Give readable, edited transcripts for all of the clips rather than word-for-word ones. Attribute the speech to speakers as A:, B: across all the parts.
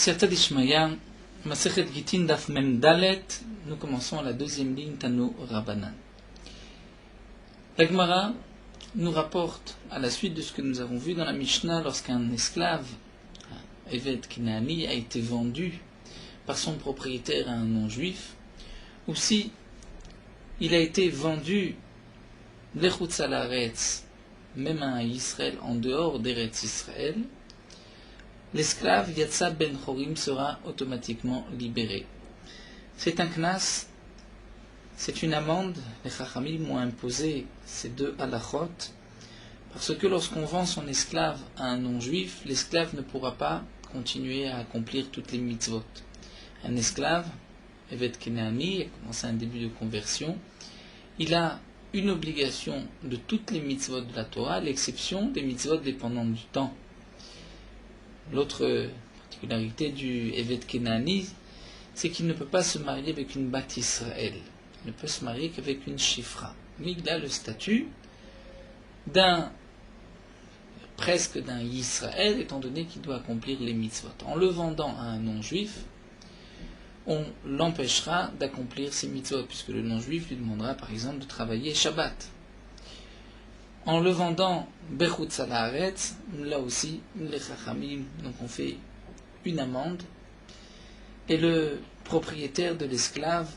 A: Siyata d'Ishmaya, Masechet Gitin Daf Mem Dalet, nous commençons à la deuxième ligne Tanu Rabbanan. La Gemara nous rapporte, à la suite de ce que nous avons vu dans la Mishnah, lorsqu'un esclave, Eved Kenaani, a été vendu par son propriétaire à un non-juif, ou si il a été vendu l'Echutz al-Haaretz, même à un Israël en dehors d'Eretz Israël, l'esclave Yatsa ben Chorim sera automatiquement libéré. C'est un knas, c'est une amende. Les Chachamim ont imposé ces deux halachot, parce que lorsqu'on vend son esclave à un non-juif, l'esclave ne pourra pas continuer à accomplir toutes les mitzvot. Un esclave, Evet Kenaani, a commencé un début de conversion, il a une obligation de toutes les mitzvot de la Torah, à l'exception des mitzvot dépendantes du temps. L'autre particularité du Evet Kenaani, c'est qu'il ne peut pas se marier avec une Bat Israël. Il ne peut se marier qu'avec une Shifra. Mais il a le statut presque d'un Israël, étant donné qu'il doit accomplir les mitzvot. En le vendant à un non-juif, on l'empêchera d'accomplir ses mitzvot, puisque le non-juif lui demandera par exemple de travailler Shabbat. En le vendant Bechutz al-Haaretz, là aussi, les Chachamim, donc on fait une amende, et le propriétaire de l'esclave,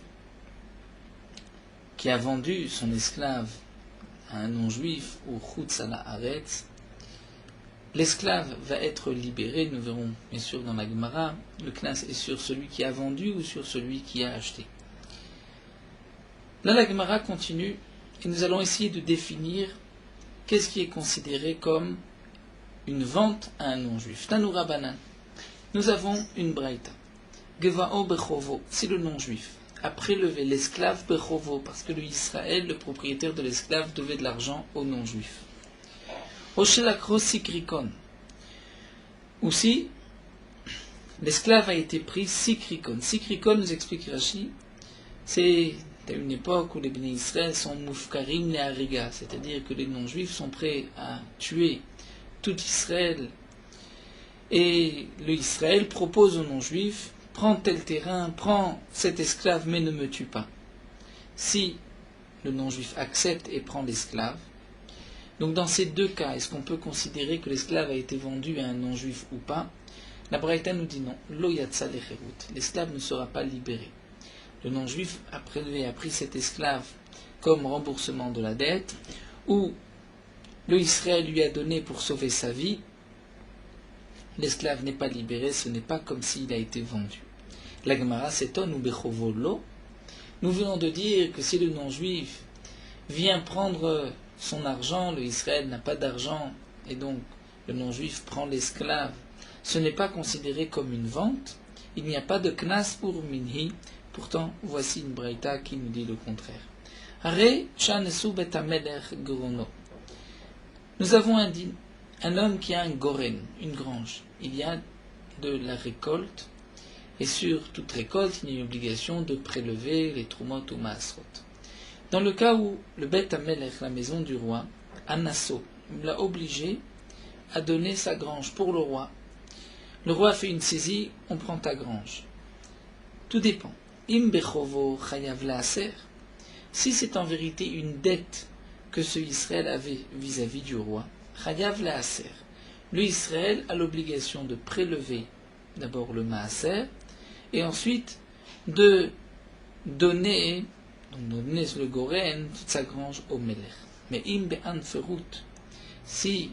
A: qui a vendu son esclave à un non-juif ou Chutz al-Haaretz, l'esclave va être libéré. Nous verrons bien sûr dans la Gemara, le knas est sur celui qui a vendu ou sur celui qui a acheté. Là la Gemara continue et nous allons essayer de définir qu'est-ce qui est considéré comme une vente à un non-juif. Tanu Rabbanan, nous avons une braïta. Gevao bechovo, si le non-juif a prélevé l'esclave bechovo, parce que le Israël, le propriétaire de l'esclave, devait de l'argent au non-juif. Oshelakro sikrikon, ou si l'esclave a été pris sikrikon. Sikrikon, nous explique Rashi, c'est à une époque où les Bnei Israël sont moufkarim le hariga, c'est-à-dire que les non-juifs sont prêts à tuer tout Israël, et le Israël propose aux non-juifs: prends tel terrain, prends cet esclave, mais ne me tue pas. Si le non-juif accepte et prend l'esclave, donc dans ces deux cas, est-ce qu'on peut considérer que l'esclave a été vendu à un non-juif ou pas? La Braïta nous dit non. Lo yatsa lecherut, l'esclave ne sera pas libéré. Le non-juif a pris cet esclave comme remboursement de la dette, ou le Israël lui a donné pour sauver sa vie. L'esclave n'est pas libéré, ce n'est pas comme s'il a été vendu. La Gemara s'étonne, ou bechovo lo. Nous venons de dire que si le non-juif vient prendre son argent, le Israël n'a pas d'argent, et donc le non-juif prend l'esclave, ce n'est pas considéré comme une vente. Il n'y a pas de knas pour minhi. Pourtant, voici une braïta qui nous dit le contraire. Are shanesu betamelech grono. Nous avons un homme qui a un goren, une grange. Il y a de la récolte, et sur toute récolte, il y a une obligation de prélever les trumot ou maasrot. Dans le cas où le Bet Amelech, la maison du roi, Anasso, l'a obligé à donner sa grange pour le roi. Le roi fait une saisie, on prend ta grange. Tout dépend. Im bechovo chayav laaser. Si c'est en vérité une dette que ce Israël avait vis-à-vis du roi, chayav laaser. Le Israël a l'obligation de prélever d'abord le maaser et ensuite de donner le goren, toute sa grange au melech. Mais im be'an ferut, si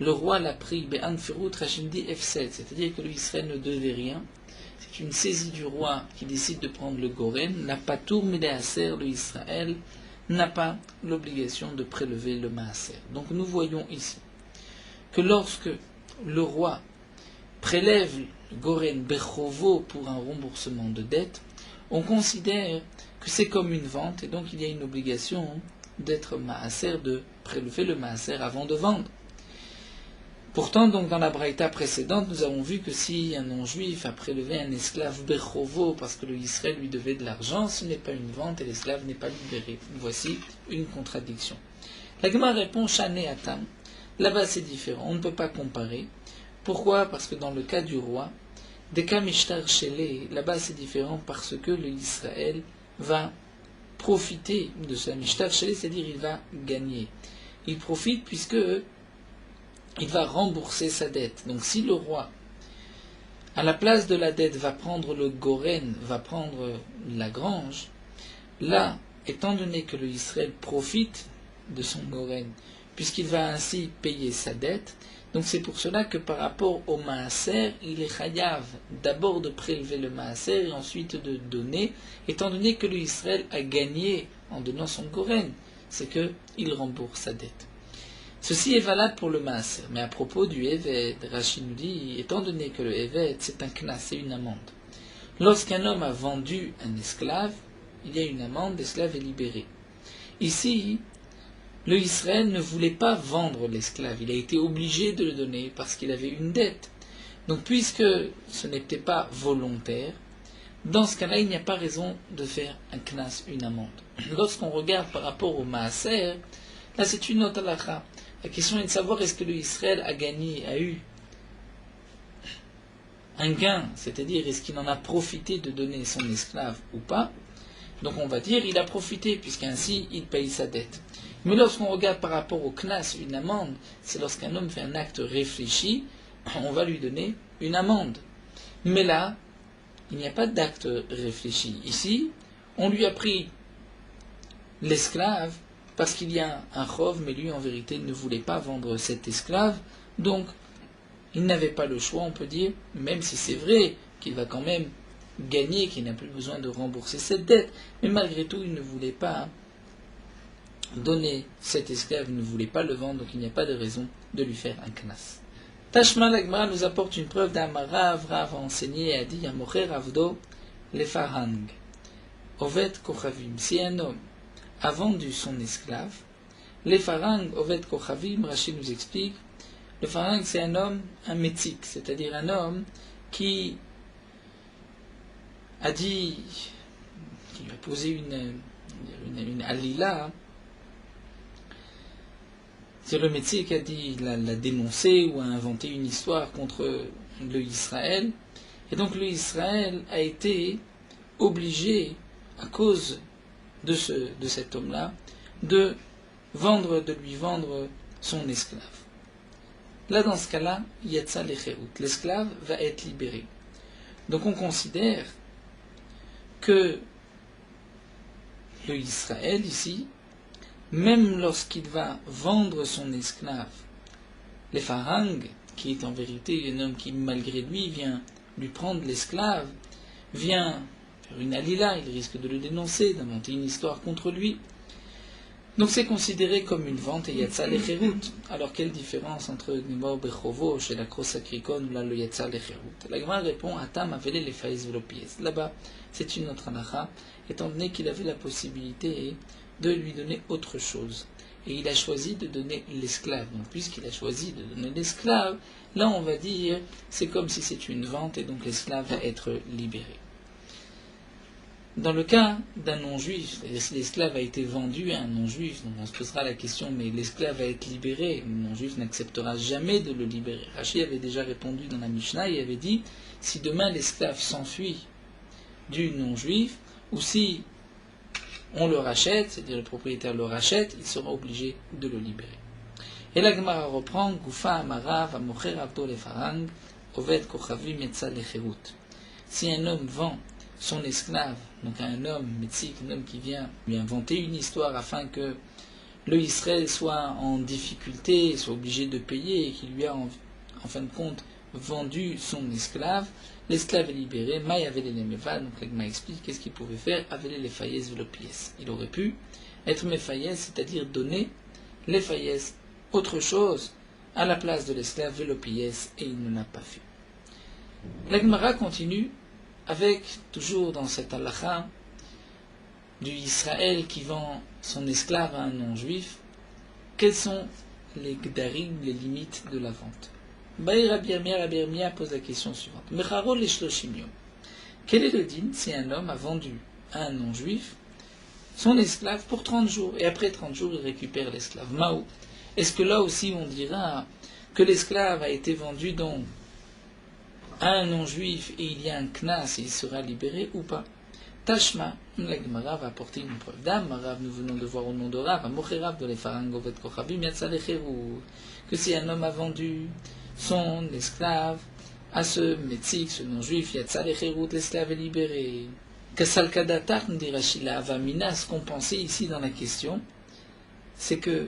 A: le roi l'a pris be'an ferut, Rachim dit F7, c'est-à-dire que l'Israël ne devait rien, c'est une saisie du roi qui décide de prendre le goren, n'a pas tour méléaser, le Israël n'a pas l'obligation de prélever le maaser. Donc nous voyons ici que lorsque le roi prélève le goren bechovo pour un remboursement de dette, on considère que c'est comme une vente, et donc il y a une obligation d'être maaser, de prélever le maaser avant de vendre. Pourtant, donc dans la braïta précédente, nous avons vu que si un non-juif a prélevé un esclave bechovo parce que le Israël lui devait de l'argent, ce n'est pas une vente et l'esclave n'est pas libéré. Voici une contradiction. La Gemara répond Shane Atam. Là-bas c'est différent, on ne peut pas comparer. Pourquoi? Parce que dans le cas du roi, Des cas mishtar shele, là-bas c'est différent parce que le Israël va profiter de ce mishtar shele, c'est-à-dire il va gagner. Il profite puisque il va rembourser sa dette. Donc si le roi, à la place de la dette, va prendre le goren, va prendre la grange, là, étant donné que le Israël profite de son goren, puisqu'il va ainsi payer sa dette, donc c'est pour cela que par rapport au maaser, il est chayav d'abord de prélever le maaser et ensuite de donner, étant donné que le Israël a gagné en donnant son goren, c'est qu'il rembourse sa dette. Ceci est valable pour le maaser, mais à propos du Eved, Rashi nous dit, étant donné que le Eved c'est un knas, c'est une amende. Lorsqu'un homme a vendu un esclave, il y a une amende, l'esclave est libéré. Ici, le Israël ne voulait pas vendre l'esclave, il a été obligé de le donner parce qu'il avait une dette. Donc puisque ce n'était pas volontaire, dans ce cas-là, il n'y a pas raison de faire un knas, une amende. Lorsqu'on regarde par rapport au maaser, là c'est une autre halakha. La question est de savoir est-ce que le Israël a gagné, a eu un gain, c'est-à-dire est-ce qu'il en a profité de donner son esclave ou pas. Donc on va dire il a profité puisqu'ainsi il paye sa dette. Mais lorsqu'on regarde par rapport au knas, une amende, c'est lorsqu'un homme fait un acte réfléchi, on va lui donner une amende. Mais là, il n'y a pas d'acte réfléchi. Ici, on lui a pris l'esclave parce qu'il y a un chov, mais lui en vérité ne voulait pas vendre cet esclave, donc il n'avait pas le choix, on peut dire, même si c'est vrai qu'il va quand même gagner, qu'il n'a plus besoin de rembourser cette dette, mais malgré tout il ne voulait pas donner cet esclave, il ne voulait pas le vendre, donc il n'y a pas de raison de lui faire un knas. Tashma l'Agmara nous apporte une preuve d'Amara, Rav a enseigné et a dit Yamocher Avdo Lefarhang Ovet Kochavim. Si un homme a vendu son esclave, Lefarhang Ovet Kochavim, Rachid nous explique, le farhang c'est un homme, un métique, c'est-à-dire un homme qui a dit, qui lui a posé une alila, c'est le métier qui a dit, l'a dénoncé ou a inventé une histoire contre le Israël, et donc le Israël a été obligé, à cause de cet homme-là, de lui vendre son esclave. Là, dans ce cas-là, yatsa lecherut, l'esclave va être libéré. Donc on considère que le Israël ici, même lorsqu'il va vendre son esclave, le farhang, qui est en vérité un homme qui malgré lui vient lui prendre l'esclave, vient faire une alila, il risque de le dénoncer, d'inventer une histoire contre lui. Donc c'est considéré comme une vente et yatsa lecherut. Alors quelle différence entre Gmor Bechovosh et la Kros Sakrikon ou là le yatsa lecherut? La Gemara répond Atam avele les faïs velopies. Là-bas, c'est une autre halakha, étant donné qu'il avait la possibilité de lui donner autre chose. Et il a choisi de donner l'esclave. Donc puisqu'il a choisi de donner l'esclave, là on va dire c'est comme si c'est une vente et donc l'esclave va être libéré. Dans le cas d'un non-juif, c'est-à-dire si l'esclave a été vendu à un non-juif, donc on se posera la question, mais l'esclave va être libéré, le non-juif n'acceptera jamais de le libérer. Rashi avait déjà répondu dans la Mishnah, il avait dit, si demain l'esclave s'enfuit du non-juif, ou si on le rachète, c'est-à-dire le propriétaire le rachète, il sera obligé de le libérer. Et la Gemara reprend, Gufa Amara Vamocher Avdo Lefarang, Oved Kochavim Yetza Lecherut. Si un homme vend son esclave, donc un homme métique, un homme qui vient lui inventer une histoire afin que le Israël soit en difficulté, soit obligé de payer et qu'il lui a en fin de compte vendu son esclave, l'esclave est libéré, Maï avait les méval, donc l'Agma explique qu'est-ce qu'il pouvait faire, avait les faïès velopiès. Il aurait pu être méfaïès, c'est-à-dire donner les faïès, autre chose, à la place de l'esclave velopiès, et il ne l'a pas fait. L'Agmara continue avec, toujours dans cette halakha, du Israël qui vend son esclave à un non-juif, quels sont les gdarim, les limites de la vente? Rabbi Ermia pose la question suivante. Quel est le din si un homme a vendu à un non-juif son esclave pour 30 jours, et après 30 jours il récupère l'esclave? Mao. Est-ce que là aussi on dira que l'esclave a été vendu donc à un non-juif et il y a un knas et il sera libéré ou pas. Tashma, la Gemara va apporter une preuve. Dame, Rav, nous venons de voir au nom de Rav, Amocherav de l'Efarangovet Kochavim, Yatzalecheru, que si un homme a vendu son esclave à ce métzik, ce non-juif, Yatzalecheru, l'esclave est libéré. Kasalkadatar, nous dit Rachila Avamina, ce qu'on pensait ici dans la question, c'est que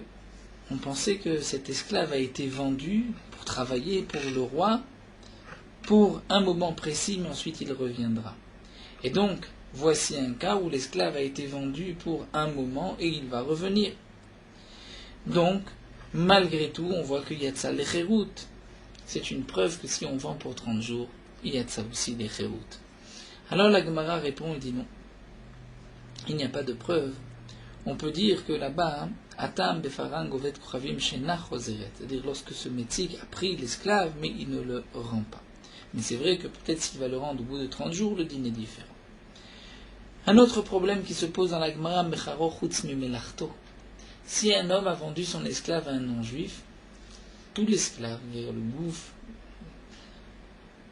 A: on pensait que cet esclave a été vendu pour travailler pour le roi, pour un moment précis, mais ensuite il reviendra. Et donc, voici un cas où l'esclave a été vendu pour un moment et il va revenir. Donc, malgré tout, on voit qu'il y a de ça les chéroutes. C'est une preuve que si on vend pour 30 jours, il y a de ça aussi les chéroutes. Alors la Gemara répond et dit non. Il n'y a pas de preuve. On peut dire que là-bas, Atam befarang govet kochavim shenach rozeret, c'est-à-dire lorsque ce métzik a pris l'esclave, mais il ne le rend pas. Mais c'est vrai que peut-être s'il va le rendre au bout de 30 jours, le din est différent. Un autre problème qui se pose dans la Gemara, Mecharo chutz mimelachto. Si un homme a vendu son esclave à un non-juif, tout l'esclave, le bouffe,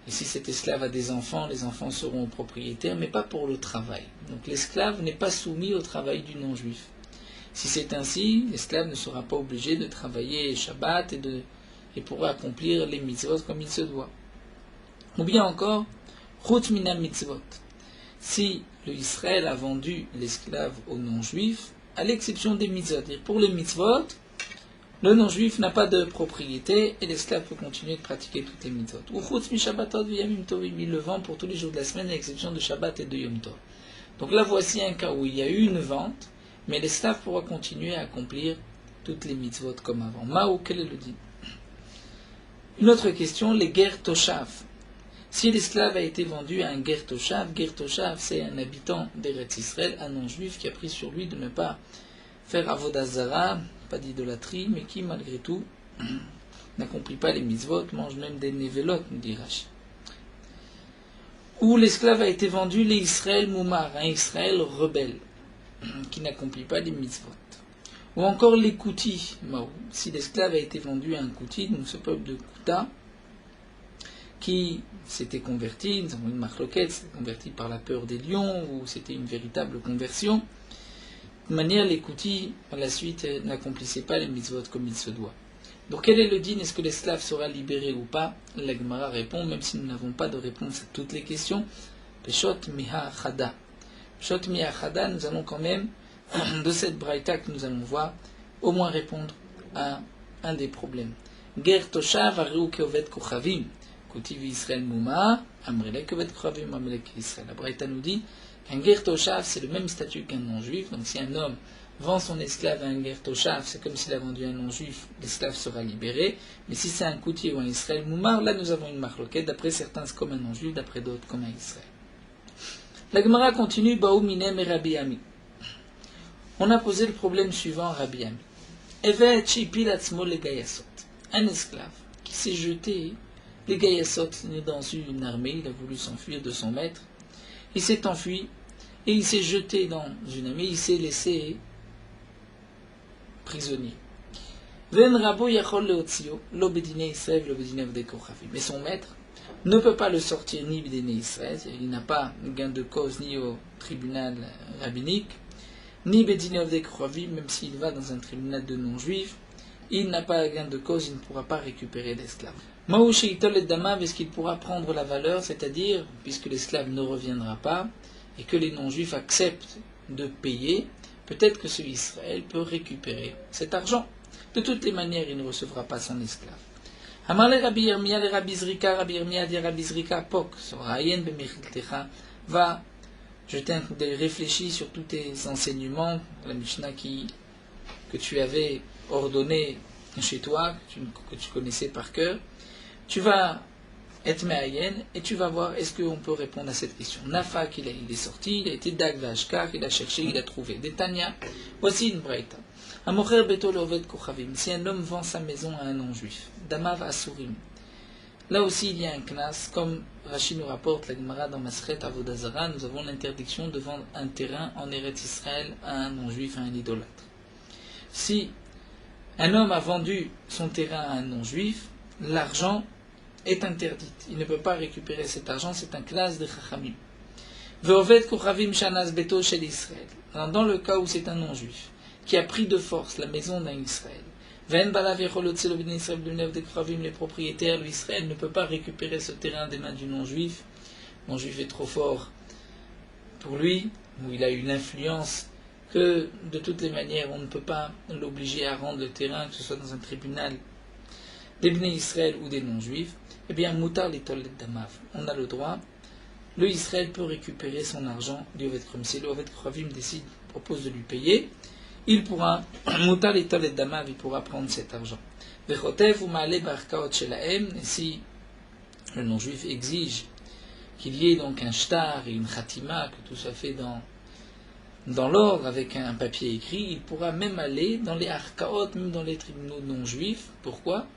A: et si cet esclave a des enfants, les enfants seront propriétaires, mais pas pour le travail. Donc l'esclave n'est pas soumis au travail du non-juif. Si c'est ainsi, l'esclave ne sera pas obligé de travailler Shabbat et pourra accomplir les mitzvot comme il se doit. Ou bien encore, chutz mina mitzvot. Si le Israël a vendu l'esclave au non-juif, à l'exception des mitzvot, pour les mitzvot, le non-juif n'a pas de propriété et l'esclave peut continuer de pratiquer toutes les mitzvot. Ou chutz mi shabbatot v'yamim tovim, il le vend pour tous les jours de la semaine à l'exception de Shabbat et de Yom Tov. Donc là voici un cas où il y a eu une vente, mais l'esclave pourra continuer à accomplir toutes les mitzvot comme avant. Mao, quel est le dit? Une autre question, les guerres toshav. Si l'esclave a été vendu à un ger toshav c'est un habitant d'Eretz Israël, un non-juif qui a pris sur lui de ne pas faire avodah zara, pas d'idolâtrie, mais qui malgré tout n'accomplit pas les mitzvot, mange même des nevelot, nous dit Rashi. Ou l'esclave a été vendu les Israël moumar, un Israël rebelle, qui n'accomplit pas les mitzvot. Ou encore les koutis, si l'esclave a été vendu à un kouti, donc ce peuple de Kouta, qui s'était converti, nous avons une marloquette, s'était converti par la peur des lions, ou c'était une véritable conversion. De manière, les koutis, par la suite, n'accomplissaient pas les mitzvot comme il se doit. Donc quel est le din? Est-ce que l'esclave sera libéré ou pas? La Gemara répond, même si nous n'avons pas de réponse à toutes les questions, Peshot miha chada. Peshot miha chada, nous allons quand même, de cette braïta que nous allons voir, au moins répondre à un des problèmes. Ger toshav ariu keovet kochavim. Koutiv Israël Mouma, Amrelek Ovet Kochavim, Amrelek Israël. La Braïta nous dit qu'un ger toshav, c'est le même statut qu'un non-juif. Donc si un homme vend son esclave à un ger toshav, c'est comme s'il a vendu un non-juif, l'esclave sera libéré. Mais si c'est un Koutiv ou un Israël Mouma, là nous avons une marloquette. D'après certains, c'est comme un non-juif, d'après d'autres, comme un Israël. La Gemara continue, Baou Minem et Rabbi Ami. On a posé le problème suivant à Rabbi Ami. Evet Shipil Atzmo le Gayasot. Un esclave qui s'est jeté. Les Gaïasot est dans une armée, il a voulu s'enfuir de son maître. Il s'est enfui et il s'est jeté dans une armée, il s'est laissé prisonnier. Mais son maître ne peut pas le sortir ni B'dinei Israël, il n'a pas gain de cause ni au tribunal rabbinique, ni B'dinei Avdei Kochavim, même s'il va dans un tribunal de non-juifs, il n'a pas gain de cause, il ne pourra pas récupérer l'esclave. Maou sheitol et dama, est-ce qu'il pourra prendre la valeur, c'est-à-dire, puisque l'esclave ne reviendra pas, et que les non-juifs acceptent de payer, peut-être que ce Israël peut récupérer cet argent. De toutes les manières, il ne recevra pas son esclave. Amar le Rabbi Yirmiyah, le Rabbi Zrika, Rabbi Yirmiyah dit Rabbi Zrika, Pok, Sorayen b'mechiltecha, va jeter un coup d'œil, réfléchis sur tous tes enseignements, la Mishnah que tu avais ordonné chez toi, que tu connaissais par cœur. Tu vas être me'ayen et tu vas voir est-ce qu'on peut répondre à cette question. Nafak, il est sorti, il a été dag vashkar, il a cherché, il a trouvé. Détania, voici une braïta. Amocher beto leoved kochavim. Si un homme vend sa maison à un non-juif, damav asurim. Là aussi il y a un knas, comme Rashi nous rapporte la Gemara dans Masret Avodah Zara, nous avons l'interdiction de vendre un terrain en Eretz Israël à un non-juif, à un idolâtre. Si un homme a vendu son terrain à un non-juif, l'argent est interdite. Il ne peut pas récupérer cet argent, c'est un classe de Chachamim. Ve'oved kochavim shanas beto shel Israël. Dans le cas où c'est un non-juif qui a pris de force la maison d'un Israël, ve'en balav yachol lotzelo b'nei Israël b'nev de kochavim, les propriétaires, l'Israël ne peut pas récupérer ce terrain des mains du non-juif. Le non-juif est trop fort pour lui, où il a une influence que de toutes les manières on ne peut pas l'obliger à rendre le terrain, que ce soit dans un tribunal des Bnei Israël ou des non-juifs. Eh bien, mutar litol damav, on a le droit. Le Israël peut récupérer son argent du Oved Krovim. Si le Oved Krovim décide, propose de lui payer, il pourra, mutar litol et damav, il pourra prendre cet argent. Vechotev ou ma'ale barkaot shelahem, et si le non-juif exige qu'il y ait donc un shtar et une khatima, que tout soit fait dans l'ordre avec un papier écrit, il pourra même aller dans les arkaot, même dans les tribunaux non-juifs. Pourquoi ?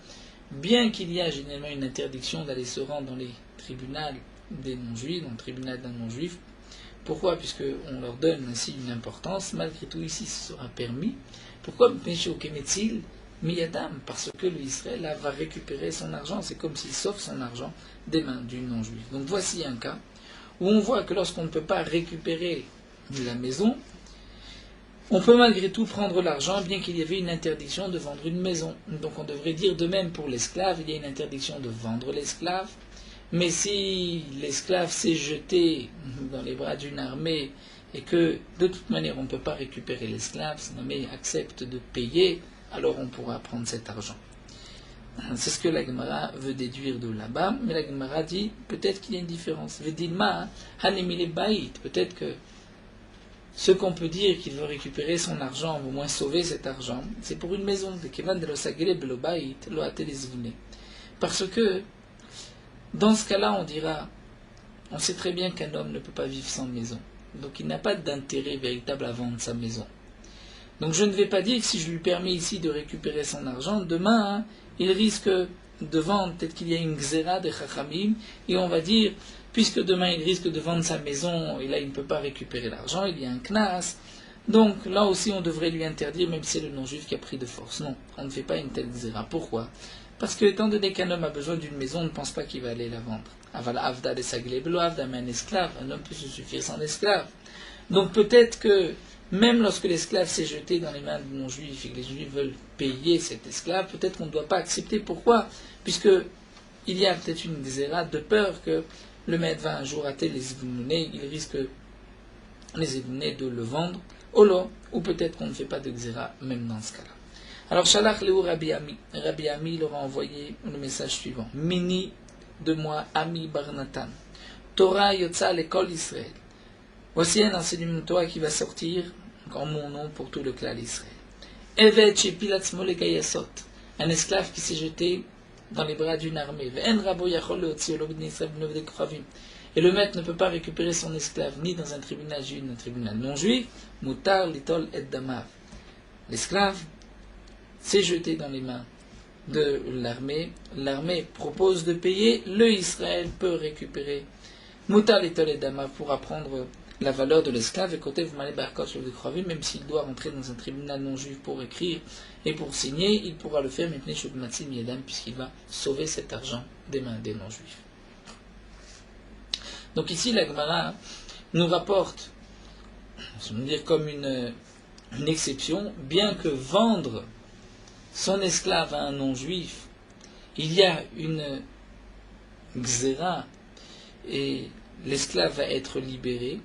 A: Bien qu'il y a généralement une interdiction d'aller se rendre dans les tribunaux des non-juifs, dans le tribunal d'un non-juif. Pourquoi ? Puisqu'on leur donne ainsi une importance, malgré tout ici ce sera permis. Pourquoi ? Parce que l'Israël va récupérer son argent, c'est comme s'il sauve son argent des mains du non-juif. Donc voici un cas où on voit que lorsqu'on ne peut pas récupérer la maison, on peut malgré tout prendre l'argent, bien qu'il y avait une interdiction de vendre une maison. Donc on devrait dire de même pour l'esclave, il y a une interdiction de vendre l'esclave, mais si l'esclave s'est jeté dans les bras d'une armée et que de toute manière on ne peut pas récupérer l'esclave, si l'armée accepte de payer, alors on pourra prendre cet argent. C'est ce que la Gemara veut déduire de là-bas, mais la Gemara dit peut-être qu'il y a une différence. Vedilma, hanemile bait, peut-être que ce qu'on peut dire qu'il veut récupérer son argent, ou au moins sauver cet argent, c'est pour une maison. Parce que, dans ce cas-là, on dira, on sait très bien qu'un homme ne peut pas vivre sans maison. Donc il n'a pas d'intérêt véritable à vendre sa maison. Donc je ne vais pas dire que si je lui permets ici de récupérer son argent, demain, il risque de vendre, peut-être qu'il y a une xéra de Chachamim, et on va dire, puisque demain il risque de vendre sa maison, et là il ne peut pas récupérer l'argent, il y a un knas, donc là aussi on devrait lui interdire, même si c'est le non-juif qui a pris de force. Non, on ne fait pas une telle xéra. Pourquoi ? Parce que étant donné qu'un homme a besoin d'une maison, on ne pense pas qu'il va aller la vendre. Aval avda de sagleblo avda, mais un esclave, un homme peut se suffire sans esclave. Donc peut-être que même lorsque l'esclave s'est jeté dans les mains du non-juif et que les juifs veulent payer cet esclave, peut-être qu'on ne doit pas accepter. Pourquoi ? Puisque il y a peut-être une xéra de peur que le maître va un jour rater les zivounounés, il risque les zivounounés de le vendre, ou peut-être qu'on ne fait pas de xéra même dans ce cas-là. Alors Shalach Léou Rabbi Ami, Rabbi Ami leur a envoyé le message suivant. Mini de moi, Ami Barnatan, Torah Yotza l'école Israël. Voici un enseignement de Torah qui va sortir en mon nom pour tout le clan d'Israël. Evet Shepilatzmo le Gayasot, un esclave qui s'est jeté dans les bras d'une armée. Et le maître ne peut pas récupérer son esclave ni dans un tribunal juif ni dans un tribunal non juif. Mutar litol et damav. L'esclave s'est jeté dans les mains de l'armée. L'armée propose de payer. Le Israël peut récupérer Mutar litol et damav pour apprendre la valeur de l'esclave. Et côté vous m'allez barkot sur le Krovim, même s'il doit rentrer dans un tribunal non juif pour écrire et pour signer, il pourra le faire puisqu'il va sauver cet argent des mains des non-juifs. Donc ici, la Gemara nous rapporte, je veux dire comme une exception, bien que vendre son esclave à un non-juif, il y a une xéra et l'esclave va être libéré.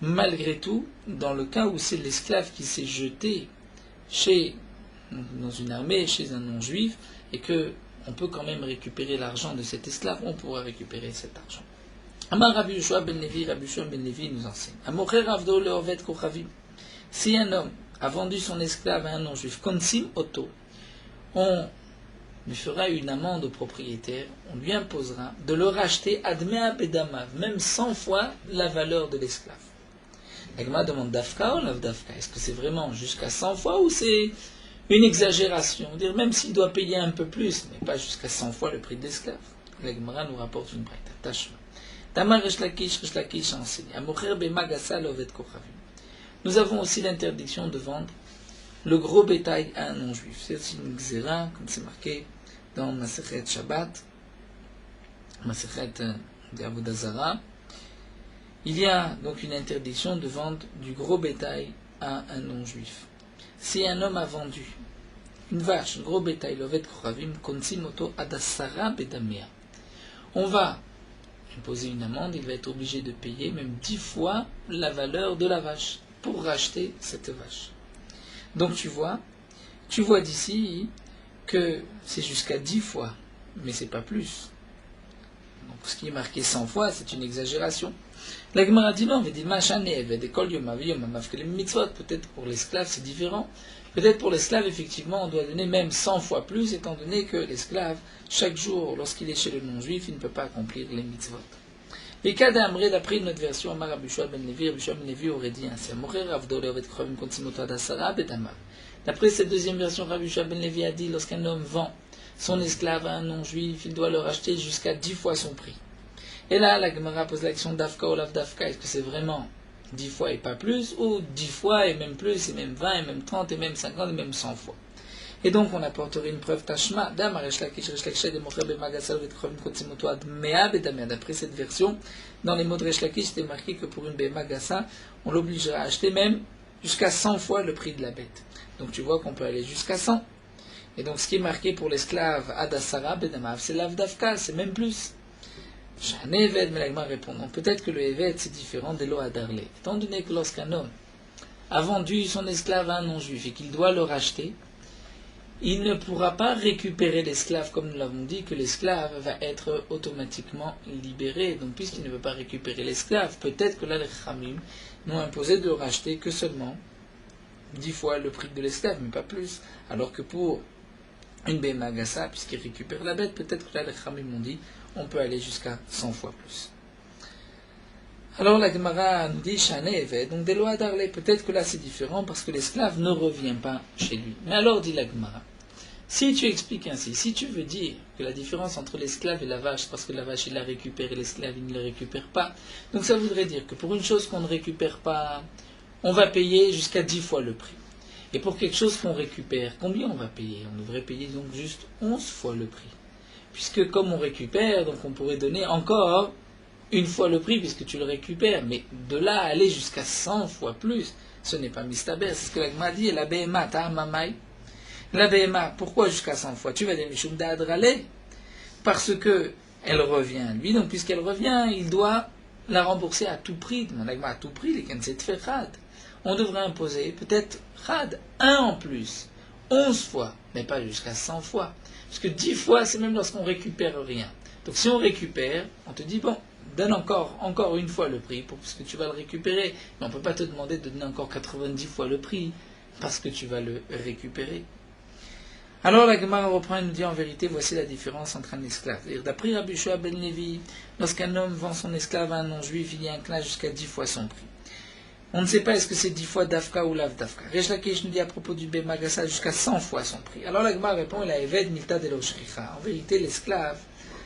A: Malgré tout, dans le cas où c'est l'esclave qui s'est jeté dans une armée, chez un non-juif, et que on peut quand même récupérer l'argent de cet esclave, on pourra récupérer cet argent. Amar Rabbi Yoshua ben Levi, Rabbi Yoshua ben Levi nous enseigne. Amocher Avdo le Oved Kochavim. Si un homme a vendu son esclave à un non-juif, Konsim Oto, on lui fera une amende au propriétaire, on lui imposera de le racheter Admea Bedamav, même 100 fois la valeur de l'esclave. La Gemara demande Dafka ou Lavdafka? Est-ce que c'est vraiment jusqu'à 100 fois ou c'est une exagération? Dire même s'il doit payer un peu plus, mais pas jusqu'à 100 fois le prix de l'esclave. La Gemara nous rapporte une braïta. Tashma. Tamar Resh Lakish enseigne. Amocher Bemagasa Lovet Kochavim. Nous avons aussi l'interdiction de vendre le gros bétail à un non-juif. C'est aussi une xéra, comme c'est marqué dans Masechet Shabbat. Masechet d'Avodah Zarah, il y a donc une interdiction de vendre du gros bétail à un non-juif. Si un homme a vendu une vache, un gros bétail, l'ovet koravim, konsim oto adasara bedamea, on va imposer une amende, il va être obligé de payer même 10 fois la valeur de la vache pour racheter cette vache. Donc tu vois d'ici que c'est jusqu'à 10 fois, mais c'est pas plus. Donc ce qui est marqué 100 fois, c'est une exagération. La Gemara dit non, peut-être pour l'esclave c'est différent. Peut-être pour l'esclave, effectivement, on doit donner même 100 fois plus, étant donné que l'esclave, chaque jour, lorsqu'il est chez le non-juif, il ne peut pas accomplir les mitzvot. Et cas d'Amré, d'après notre version, Amar Rabbi Yoshua ben Levi aurait dit ainsi. D'après cette deuxième version, Rabbi Yoshua ben Levi a dit, lorsqu'un homme vend son esclave à un non-juif, il doit le racheter jusqu'à 10 fois son prix. Et là, la Gemara pose la question d'Afka ou l'Avdafka, est-ce que c'est vraiment 10 fois et pas plus, ou 10 fois et même plus, et même 20, et même 30, et même 50, et même 100 fois. Et donc on apporterait une preuve tashma, d'après cette version, dans les mots de Resh Lakish, c'était marqué que pour une Bemagasa, on l'obligera à acheter même jusqu'à 100 fois le prix de la bête. Donc tu vois qu'on peut aller jusqu'à 100. Et donc ce qui est marqué pour l'esclave Adasara Bedamav, c'est l'Avdafka, c'est même plus. Un Eved, mais l'Agma répond, donc peut-être que le Eved c'est différent de l'eau Adarle. Étant donné que lorsqu'un homme a vendu son esclave à un non-juif et qu'il doit le racheter, il ne pourra pas récupérer l'esclave, comme nous l'avons dit, que l'esclave va être automatiquement libéré. Donc puisqu'il ne veut pas récupérer l'esclave, peut-être que là les Khamim n'ont imposé de le racheter que seulement 10 fois le prix de l'esclave, mais pas plus. Alors que pour une Bemagasa, puisqu'il récupère la bête, peut-être que là les Khamim ont dit on peut aller jusqu'à 100 fois plus. Alors la Gemara nous dit Shane Eved, donc des lois d'Arlé, peut-être que là c'est différent parce que l'esclave ne revient pas chez lui. Mais alors dit la Gemara, si tu expliques ainsi, si tu veux dire que la différence entre l'esclave et la vache, parce que la vache il la récupère et l'esclave il ne la récupère pas, donc ça voudrait dire que pour une chose qu'on ne récupère pas, on va payer jusqu'à 10 fois le prix. Et pour quelque chose qu'on récupère, combien on va payer? On devrait payer donc juste 11 fois le prix. Puisque comme on récupère, donc on pourrait donner encore une fois le prix puisque tu le récupères, mais de là à aller jusqu'à 100 fois plus, ce n'est pas mistaber, c'est ce que l'Agma dit, et la BMA, ta mamai. La BMA, pourquoi jusqu'à 100 fois? Tu vas dire Mishum Da'adrale, parce que elle revient, lui, donc puisqu'elle revient, il doit la rembourser à tout prix, l'Agma à tout prix, les Kenset fait Khad. On devrait imposer peut-être Khad, 1 en plus, 11 fois, mais pas jusqu'à 100 fois. Parce que 10 fois, c'est même lorsqu'on récupère rien. Donc si on récupère, on te dit, bon, donne encore une fois le prix, parce que tu vas le récupérer. Mais on ne peut pas te demander de donner encore 90 fois le prix, parce que tu vas le récupérer. Alors la Gemara reprend et nous dit, en vérité, voici la différence entre un esclave. D'après Rabbi Yoshua ben Levi, lorsqu'un homme vend son esclave à un non-juif, il y a un clash jusqu'à 10 fois son prix. On ne sait pas est-ce que c'est 10 fois Dafka ou Lavdafka. Resh Lakish nous dit à propos du Bemagasa jusqu'à 100 fois son prix. Alors la Gemara répond, il a Eved Milta de l'Oshricha. En vérité, l'esclave,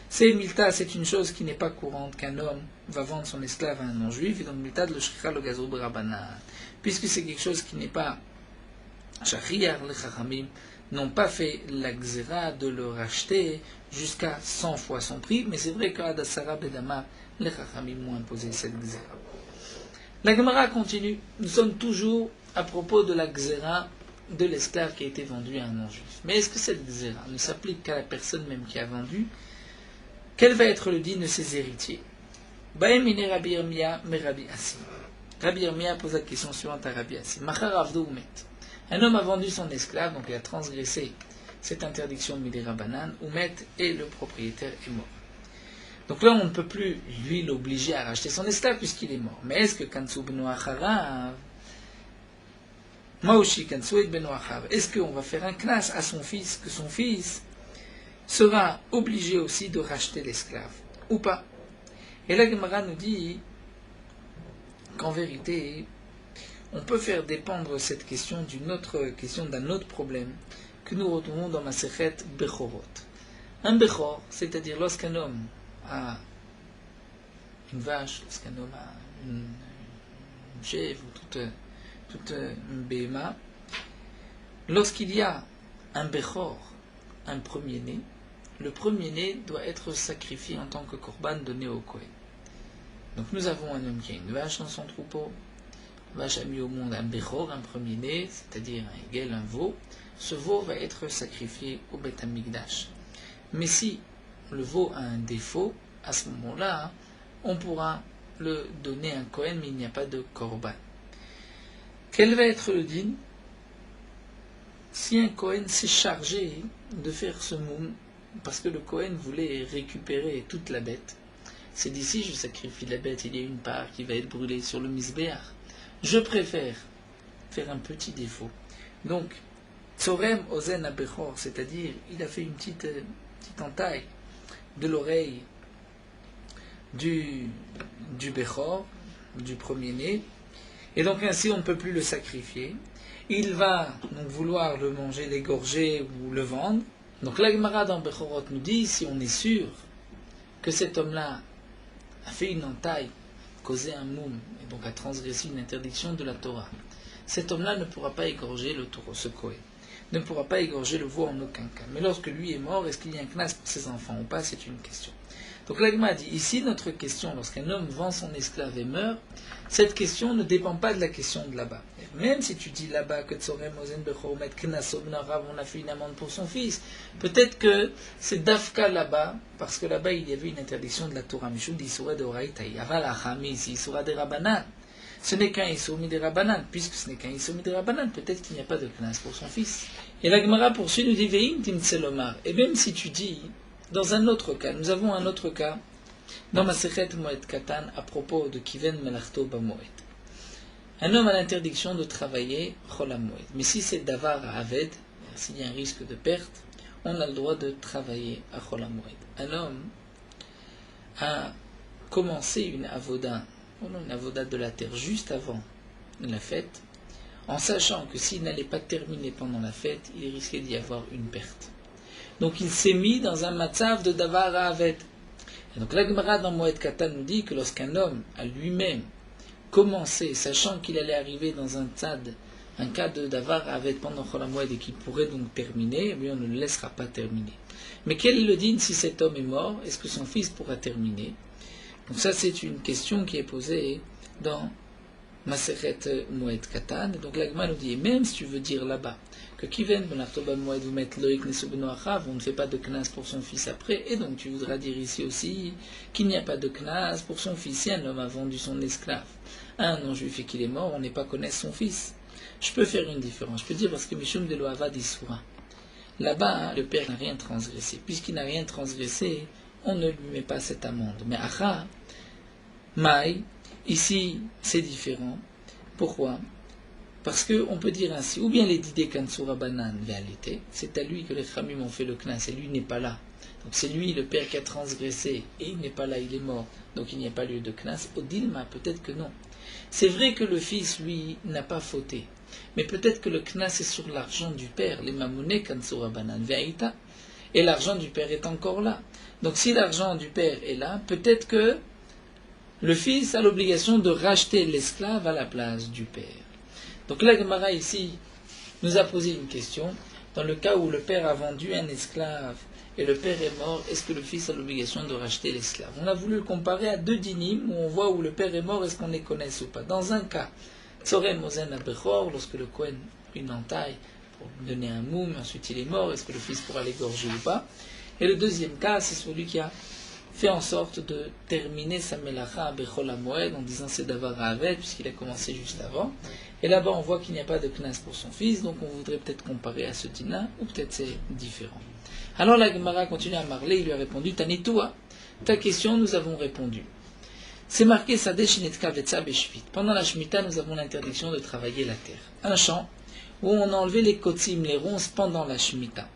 A: c'est Milta, c'est une chose qui n'est pas courante qu'un homme va vendre son esclave à un non-juif, et donc Milta de l'Oshricha le Gazou Rabanan. Puisque c'est quelque chose qui n'est pas Shachriar, les Chachamim n'ont pas fait la Gzera de le racheter jusqu'à 100 fois son prix, mais c'est vrai qu'à Adasara Bedama, les Chachamim ont imposé cette Gzera. La Gemara continue. Nous sommes toujours à propos de la Gzera de l'esclave qui a été vendu à un non-juif. Mais est-ce que cette Gzera ne s'applique qu'à la personne même qui a vendu? Quel va être le din de ses héritiers? Baemine Rabbi Yirmiyah me Rabbi Assi. Rabbi Yirmiyah pose la question suivante à Rabbi Assi. Machar Avdo Umet. Un homme a vendu son esclave, donc il a transgressé cette interdiction Midei Rabbanan, Umet, et le propriétaire est mort. Donc là, on ne peut plus, lui, l'obliger à racheter son esclave puisqu'il est mort. Mais est-ce que Kansu beno Acharav, Maoshi Kansu et beno Acharav, est-ce qu'on va faire un knas à son fils, que son fils sera obligé aussi de racheter l'esclave, ou pas? Et la Gemara nous dit qu'en vérité, on peut faire dépendre cette question d'une autre question, d'un autre problème que nous retrouvons dans Masechet Bechorot. Un Bechor, c'est-à-dire lorsqu'un homme a une vache, lorsqu'un homme a une chèvre ou toute une béma, lorsqu'il y a un Bechor, un premier-né, le premier-né doit être sacrifié en tant que korban donné au Kohen. Donc nous avons un homme qui a une vache dans son troupeau. La vache a mis au monde un bechor, un premier-né, c'est-à-dire un égel, un veau. Ce veau va être sacrifié au Beth Amikdash. Mais si le veau a un défaut, à ce moment-là, on pourra le donner à un Kohen, mais il n'y a pas de korban. Quel va être le din? Si un Kohen s'est chargé de faire ce moum, parce que le Kohen voulait récupérer toute la bête, c'est d'ici je sacrifie la bête, il y a une part qui va être brûlée sur le misbéach. Je préfère faire un petit défaut. Donc, Tsorem Ozen Abechor, c'est-à-dire il a fait une petite entaille de l'oreille du Bechor, du premier-né, et donc ainsi on ne peut plus le sacrifier. Il va donc vouloir le manger, l'égorger ou le vendre. Donc la Gemara dans Bechorot nous dit, si on est sûr que cet homme-là a fait une entaille, causé un moum, et donc a transgressé une interdiction de la Torah, cet homme-là ne pourra pas égorger le taureau, ce Kohen, ne pourra pas égorger le veau en aucun cas. Mais lorsque lui est mort, est-ce qu'il y a un knas pour ses enfants ou pas? C'est une question. Donc l'Agma dit, ici notre question, lorsqu'un homme vend son esclave et meurt, cette question ne dépend pas de la question de là-bas. Même si tu dis là-bas que Tsorem Ozen Bechor Met Knaso Bnarav, on a fait une amende pour son fils, peut-être que c'est Dafka là-bas, parce que là-bas il y avait une interdiction de la Torah, Mishum d'Isura de Oraïtaï, Aval Achamis, Isura de Rabanan. Ce n'est qu'un Issoumi de Rabanan, puisque ce n'est qu'un Issoumi de Rabanan, peut-être qu'il n'y a pas de Knas pour son fils. Et la Gemara poursuit, nous dit Veim Timtselomar. Et même si tu dis, dans un autre cas, nous avons un autre cas, dans Masechet Moed Katan, à propos de Kiven Melachto Bamoed. Un homme a l'interdiction de travailler Chol HaMoed. Mais si c'est Davar à Aved, s'il y a un risque de perte, on a le droit de travailler à Chol HaMoed. Un homme a commencé une avoda de la terre juste avant la fête, en sachant que s'il n'allait pas terminer pendant la fête, il risquait d'y avoir une perte. Donc il s'est mis dans un matzav de Davar à Aved. Et donc la Gemara dans Moed Katan nous dit que lorsqu'un homme a lui-même commencé, sachant qu'il allait arriver dans un tzad, un cas de Davar à Aved pendant Chol HaMoed et qu'il pourrait donc terminer, eh on ne le laissera pas terminer. Mais quel est le din si cet homme est mort? Est-ce que son fils pourra terminer? Donc ça c'est une question qui est posée dans Masechet Moed Katan. Donc la Gemara nous dit, même si tu veux dire là-bas que Kiven ben Artoba Moed vous met Loïk Nesubeno Achav, on ne fait pas de knas pour son fils après, et donc tu voudras dire ici aussi qu'il n'y a pas de knas pour son fils. Si un homme a vendu son esclave à un non-juif et qu'il est mort, on n'est pas connaître son fils. Je peux faire une différence. Je peux dire parce que Mishum de Loava d'Issoura. Là-bas, le père n'a rien transgressé. Puisqu'il n'a rien transgressé, on ne lui met pas cette amende. Mais Acha, Maï, ici, c'est différent. Pourquoi? Parce qu'on peut dire ainsi, ou bien les Didé Kansura Banan Véalité, c'est à lui que les Khamim ont fait le knas, et lui n'est pas là. Donc c'est lui, le père, qui a transgressé, et il n'est pas là, il est mort. Donc il n'y a pas lieu de knas. Au Dilma, peut-être que non. C'est vrai que le fils, lui, n'a pas fauté. Mais peut-être que le knas est sur l'argent du père, les Mamouné Kansura Banan Véaïta, et l'argent du père est encore là. Donc si l'argent du père est là, peut-être que le fils a l'obligation de racheter l'esclave à la place du père. Donc la Gemara ici nous a posé une question. Dans le cas où le père a vendu un esclave et le père est mort, est-ce que le fils a l'obligation de racheter l'esclave? On a voulu le comparer à deux dinim où on voit où le père est mort, est-ce qu'on les connaît ou pas? Dans un cas, Tsorem Ozen Abechor, lorsque le Kohen une entaille pour donner un moum, ensuite il est mort, est-ce que le fils pourra l'égorger ou pas? Et le deuxième cas, c'est celui qui a fait en sorte de terminer sa melacha à Bechol HaMoed en disant c'est Davar à Aved, puisqu'il a commencé juste avant. Et là-bas, on voit qu'il n'y a pas de knas pour son fils, donc on voudrait peut-être comparer à ce din-là, ou peut-être c'est différent. Alors la Gemara continue à parler, il lui a répondu, Tanitoua, ta question, nous avons répondu. C'est marqué Sadesh Netka Vetsa Beshvit. Pendant la Shemitah, nous avons l'interdiction de travailler la terre. Un champ où on a enlevé les kotzim, les ronces, pendant la Shemitah.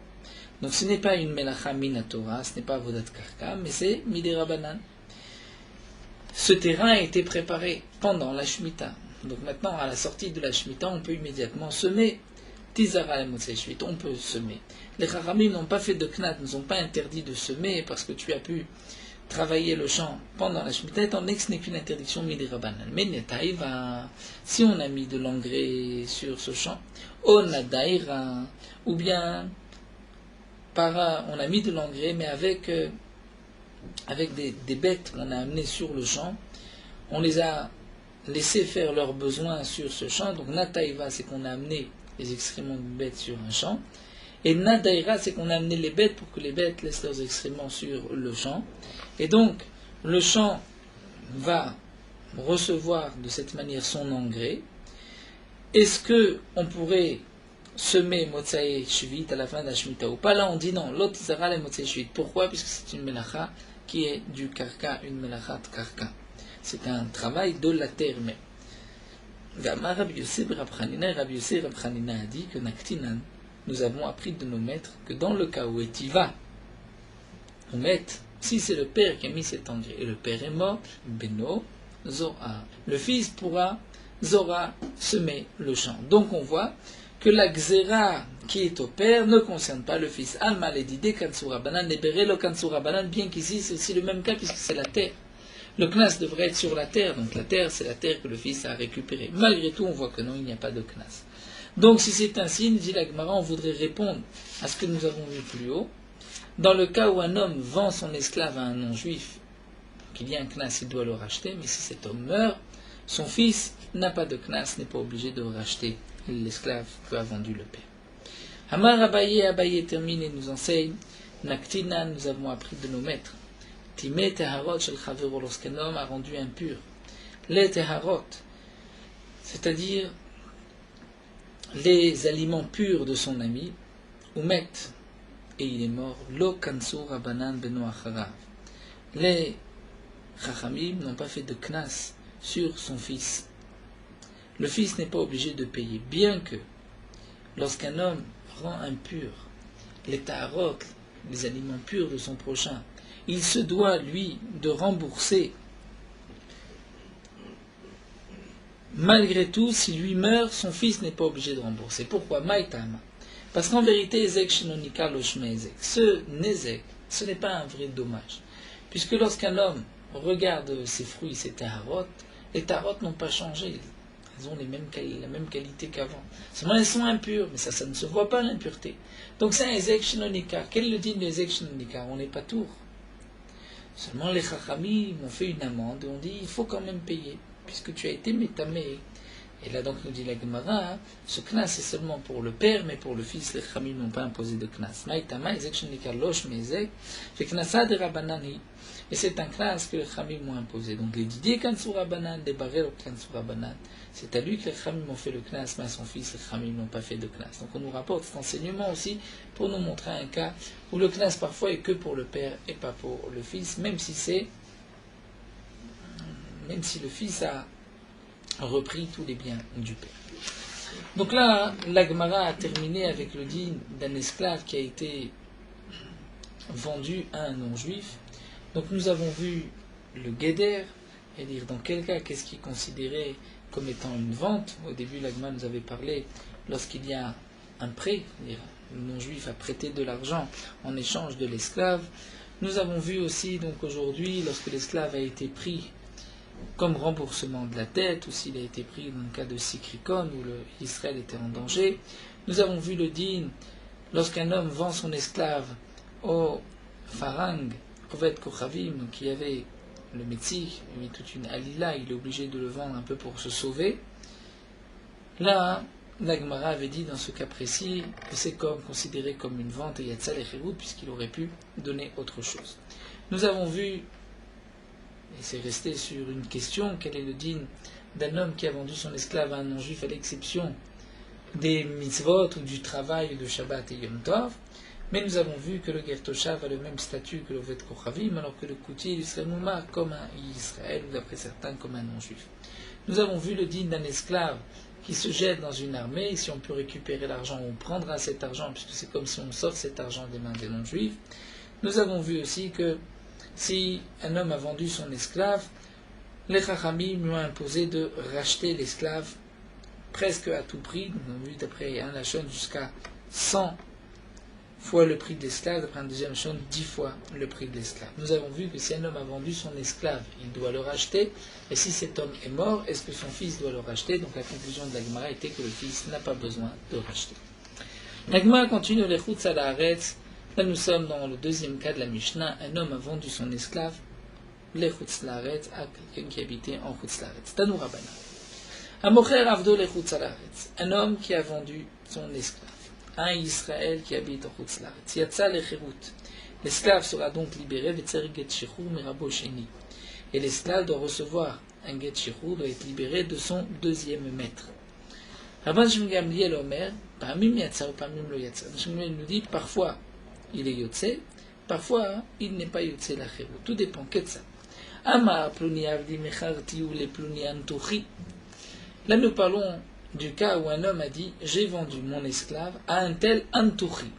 A: Donc ce n'est pas une melacha minatora, ce n'est pas Vodat Karka, mais c'est Midera Banan. Ce terrain a été préparé pendant la Shemitah. Donc maintenant, à la sortie de la Shemitah, on peut immédiatement semer. Tizara le Motsei Shvit, on peut semer. Les Chachamim n'ont pas fait de knat, ne nous ont pas interdit de semer parce que tu as pu travailler le champ pendant la Shemitah, étant donné que ce n'est qu'une interdiction Midera Banan. Mais Netaïva, si on a mis de l'engrais sur ce champ, Onadaïra, ou bien on a mis de l'engrais, mais avec des bêtes qu'on a amenées sur le champ. On les a laissés faire leurs besoins sur ce champ. Donc Nataïva, c'est qu'on a amené les excréments de bêtes sur un champ. Et Nadaïra, c'est qu'on a amené les bêtes pour que les bêtes laissent leurs excréments sur le champ. Et donc, le champ va recevoir de cette manière son engrais. Est-ce qu'on pourrait semer Motsaï Shvit à la fin de la Shemitah ou pas? Là, on dit non, l'autre Zara les Motsaï Shvit. Pourquoi? Puisque c'est une melacha qui est du karka, une melacha de karka. C'est un travail de la terre même. Rabbi Yosef Rab Chanina a dit que Naktinan, nous avons appris de nos maîtres que dans le cas où Etiva, on met, si c'est le père qui a mis cet engrais et le père est mort, Beno, Zora, le fils pourra, Zora, semer le champ. Donc on voit que la Xéra qui est au père ne concerne pas le fils. Alma l'edide Kansura Banan, Nebere lo Kansura Banan, bien qu'ici c'est aussi le même cas puisque c'est la terre. Le knas devrait être sur la terre, donc la terre c'est la terre que le fils a récupérée. Malgré tout, on voit que non, il n'y a pas de knas. Donc si c'est ainsi, dit la Gemara, on voudrait répondre à ce que nous avons vu plus haut. Dans le cas où un homme vend son esclave à un non-juif, qu'il y a un knas, il doit le racheter, mais si cet homme meurt, son fils n'a pas de knas, n'est pas obligé de racheter l'esclave que a vendu le père. Amar Abaye termine et nous enseigne, Naktina, nous avons appris de nos maîtres. Timé teharot shel chavero, lorsqu'un homme a rendu impur les teharot, c'est-à-dire les aliments purs de son ami, Oumet, et il est mort, Lo kansur abanan beno acharav. Les chachamim n'ont pas fait de knas sur son fils. Le fils n'est pas obligé de payer, bien que lorsqu'un homme rend impur les taharot, les aliments purs de son prochain, il se doit, lui, de rembourser. Malgré tout, si lui meurt, son fils n'est pas obligé de rembourser. Pourquoi? Maïtama. Parce qu'en vérité, Ezek Shinonika Loshme Ezek. Ce Nezek, ce n'est pas un vrai dommage. Puisque lorsqu'un homme regarde ses fruits, ses taharot, les taharot n'ont pas changé. Elles ont la même qualité qu'avant. Seulement elles sont impures, mais ça ne se voit pas l'impureté. Donc c'est un Ezek Shinonika. Quel est le din de Ezek Shinonika? On n'est pas tour. Seulement les chachamim ont fait une amende et on dit il faut quand même payer, puisque tu as été métamé. Et là donc nous dit la Gemara, ce knas c'est seulement pour le père, mais pour le fils, les chachamim n'ont pas imposé de knas. Maïtama, ezek shenika losh mezek, fait knasa de rabanani. Et c'est un knas que les chachamim ont imposé. Donc les didier kansur rabanan, les barrel kansur rabanan. C'est à lui que les chachamim ont fait le knas, mais à son fils, les chachamim n'ont pas fait de knas. Donc on nous rapporte cet enseignement aussi pour nous montrer un cas où le knas parfois est que pour le père et pas pour le fils, même si le fils a repris tous les biens du père. Donc là, la Gemara a terminé avec le din d'un esclave qui a été vendu à un non-juif. Donc nous avons vu le guéder, c'est-à-dire dans quel cas, qu'est-ce qui est considéré comme étant une vente. Au début, la Gemara nous avait parlé lorsqu'il y a un prêt, c'est-à-dire le non-juif a prêté de l'argent en échange de l'esclave. Nous avons vu aussi donc aujourd'hui, lorsque l'esclave a été pris comme remboursement de la dette, ou s'il a été pris dans le cas de Sikrikon, où Israël était en danger. Nous avons vu le din, lorsqu'un homme vend son esclave au Farang, Kovet Kochavim, qui avait le Metzih, il a mis toute une alila, il est obligé de le vendre un peu pour se sauver. Là, la Gemara avait dit dans ce cas précis que c'est considéré comme une vente et Yatzal et Cherout, puisqu'il aurait pu donner autre chose. Nous avons vu, et c'est resté sur une question, quel est le din d'un homme qui a vendu son esclave à un non-juif à l'exception des mitzvot ou du travail de Shabbat et Yom Tov. Mais nous avons vu que le Gertoshav a le même statut que le Vet Kochavim, alors que le Kouti serait Moumar comme un Israël, ou d'après certains comme un non-juif. Nous avons vu le din d'un esclave qui se jette dans une armée, et si on peut récupérer l'argent, on prendra cet argent, puisque c'est comme si on sort cet argent des mains des non-juifs. Nous avons vu aussi que si un homme a vendu son esclave, les Chachamim lui ont imposé de racheter l'esclave presque à tout prix. Nous avons vu d'après un Lachon jusqu'à 100 fois le prix de l'esclave, d'après un deuxième Lachon 10 fois le prix de l'esclave. Nous avons vu que si un homme a vendu son esclave, il doit le racheter, et si cet homme est mort, est-ce que son fils doit le racheter? Donc la conclusion de la Gemara était que le fils n'a pas besoin de racheter. La Gemara continue les Chutz Haaretz, Là, nous sommes dans le deuxième cas de la Mishnah. Un homme a vendu son esclave, les Chutzlaret, à quelqu'un qui habitait en Chutzlaret. Tanu Rabbanan. Amocher Avdo les Chutzlaret. Un homme qui a vendu son esclave à un Israël qui habite en Chutzlaret. Yatsa le Cherut. L'esclave sera donc libéré, Vetzer Get Shechur Mirabo Sheni. Et l'esclave doit recevoir un Get Shechur, doit être libéré de son deuxième maître. Rabban Shimon Gamliel Omer, Pamim Yatsa ou Pamim Lo Yatsa. Shimon Gamliel nous dit parfois il est Yotse, parfois il n'est pas Yotse la Cherut. Tout dépend. Ketsa. Ama Pluni Avdi Mecharti ou les Pluni Antuchi. Là nous parlons du cas où un homme a dit j'ai vendu mon esclave à un tel Antuchi.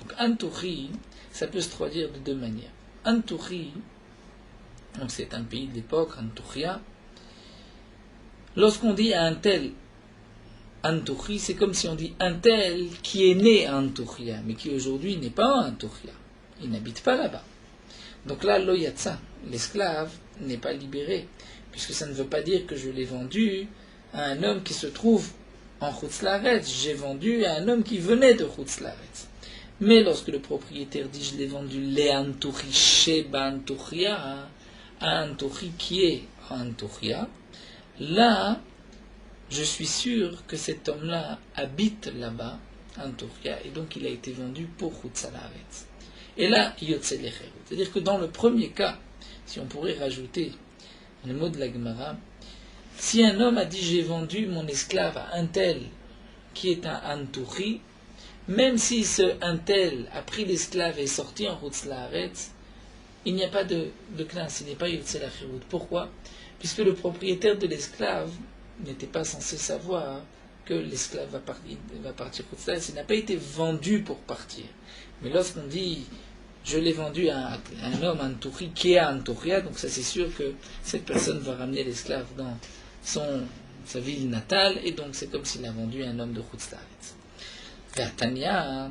A: Donc Antuchi, ça peut se traduire de deux manières. Antuchi, donc c'est un pays de l'époque, Antuchia. Lorsqu'on dit à un tel Antuchi, c'est comme si on dit un tel qui est né à Antuchia, mais qui aujourd'hui n'est pas à Antuchia. Il n'habite pas là-bas. Donc là, Loyatsa, l'esclave, n'est pas libéré, puisque ça ne veut pas dire que je l'ai vendu à un homme qui se trouve en Chutzlaret. J'ai vendu à un homme qui venait de Chutzlaret. Mais lorsque le propriétaire dit je l'ai vendu les Antuchi Sheba Antuchia, à Antuchi qui est en Antuchia, là, je suis sûr que cet homme-là habite là-bas, Antuchia, et donc il a été vendu pour Chutzlaret. Et là, Yotze Lecherut. C'est-à-dire que dans le premier cas, si on pourrait rajouter le mot de la Gemara, si un homme a dit j'ai vendu mon esclave à un tel qui est un Antuchi, même si ce un tel a pris l'esclave et est sorti en Chutzlaret, il n'y a pas de classe, il n'est pas Yotze Lecherut. Pourquoi? Puisque le propriétaire de l'esclave n'était pas censé savoir que l'esclave va partir Chutzlaret. Il n'a pas été vendu pour partir. Mais lorsqu'on dit je l'ai vendu à un homme Antuchi qui est à Antuchia, donc ça c'est sûr que cette personne va ramener l'esclave dans sa ville natale, et donc c'est comme s'il a vendu à un homme de Chutzlaret. Tania,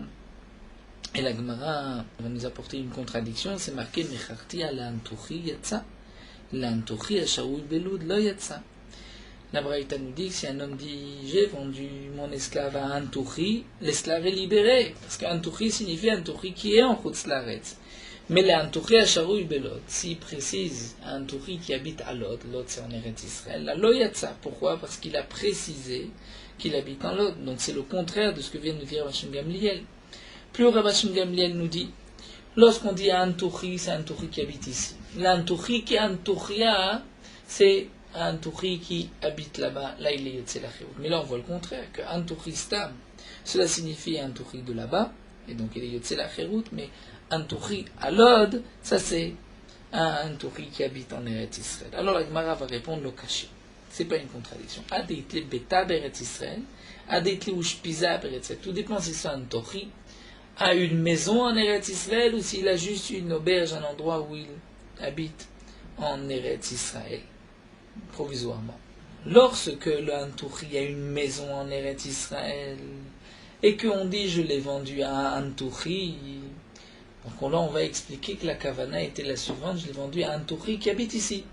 A: et la Gemara va nous apporter une contradiction, c'est marqué Mecharti ala Antuchi yatsa, l'Antuchi ashaoui belud lo yatsa. La Braïta nous dit que si un homme dit j'ai vendu mon esclave à Antuchi, l'esclave est libéré, parce qu'Antuchi signifie Antuchi qui est en Chutzlaret. Mais l'Antuchi à Sharouy Belod, s'il précise Antuchi qui habite à Lod, Lod c'est en Eretz Israël, la Lo Yatsa. Pourquoi? Parce qu'il a précisé qu'il habite en Lod. Donc c'est le contraire de ce que vient de nous dire Rabbi Gamliel. Plus Rabbi Gamliel nous dit, lorsqu'on dit Antuchi, c'est Antuchi qui habite ici. L'Antuchi qui est Antuchia, c'est Antuchi qui habite là-bas, là il est Yotze Lecherut. Mais là on voit le contraire, que Antuchi Stam, cela signifie Antuchi de là-bas, et donc il est Yotze Lecherut, mais Antuchi à Lod, ça c'est un Antuchi qui habite en Eretz Israël. Alors la Gemara va répondre le caché. C'est pas une contradiction. Adeitle beta beretz Israël, adeitle ushpiza beretz Israël. Tout dépend si c'est un Antuchi a une maison en Eretz Israël ou s'il a juste une auberge, un endroit où il habite en Eretz Israël. Provisoirement. Lorsque le Antuchi a une maison en Eretz Israël et qu'on dit je l'ai vendu à Antuchi, donc là on va expliquer que la kavana était la suivante, je l'ai vendu à Antuchi qui habite ici.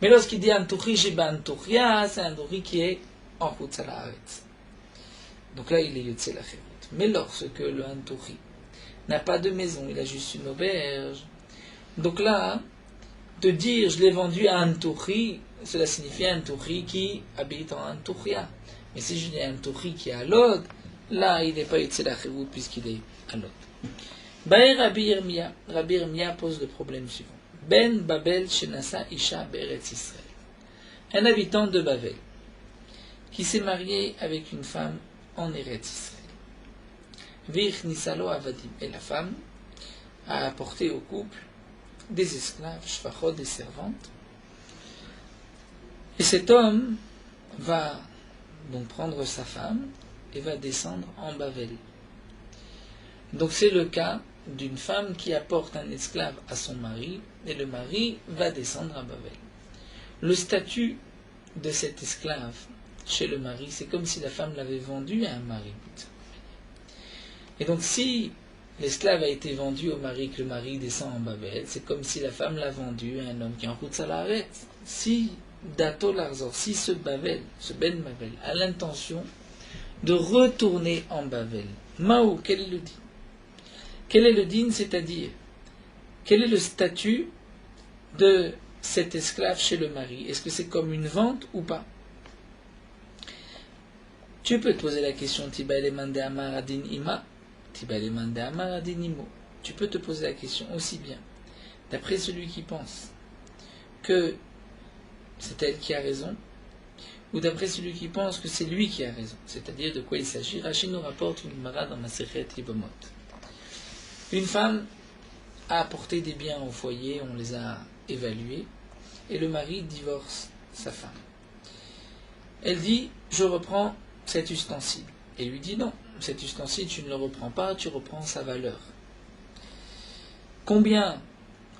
A: Mais lorsqu'il dit Antuchi Sheba Antuchia, c'est Antuchi qui est en Chutzlaret. Donc là il est Yotze Lecherut. Mais lorsque le Antuchi n'a pas de maison, il a juste une auberge, donc là de dire je l'ai vendu à Antuchi, cela signifie Antuchi qui habite en Antuchia. Mais si je dis Antuchi qui est à Lod, là il n'est pas Yotze Lecherut puisqu'il est à Lod. Baer Rabbi Yirmia pose le problème suivant. Ben Babel Shenasa Isha Beretz Israël. Un habitant de Babel qui s'est marié avec une femme en Eretz Israël. Vich Nisalo Avadim. Et la femme a apporté au couple des esclaves, shvachot, des servantes. Et cet homme va donc prendre sa femme et va descendre en Babel. Donc c'est le cas d'une femme qui apporte un esclave à son mari et le mari va descendre à Babel. Le statut de cet esclave chez le mari, c'est comme si la femme l'avait vendu à un mari. Et donc si l'esclave a été vendu au mari, que le mari descend en Babel, c'est comme si la femme l'a vendu à un homme qui est en Chutzlaret. Si Dato Larzor, si ce Babel, ce Ben Babel, a l'intention de retourner en Babel, Maou, quel est le dit? Quel est le din, c'est-à-dire quel est le statut de cet esclave chez le mari? Est-ce que c'est comme une vente ou pas? Tu peux te poser la question tu peux te poser la question aussi bien d'après celui qui pense que c'est elle qui a raison, ou d'après celui qui pense que c'est lui qui a raison. C'est-à-dire de quoi il s'agit. Rachid nous rapporte une Gemara dans Masechet Yevamot. Une femme a apporté des biens au foyer, on les a évalués, et le mari divorce sa femme. Elle dit, je reprends cet ustensile. Et lui dit, non, cet ustensile, tu ne le reprends pas, tu reprends sa valeur. Combien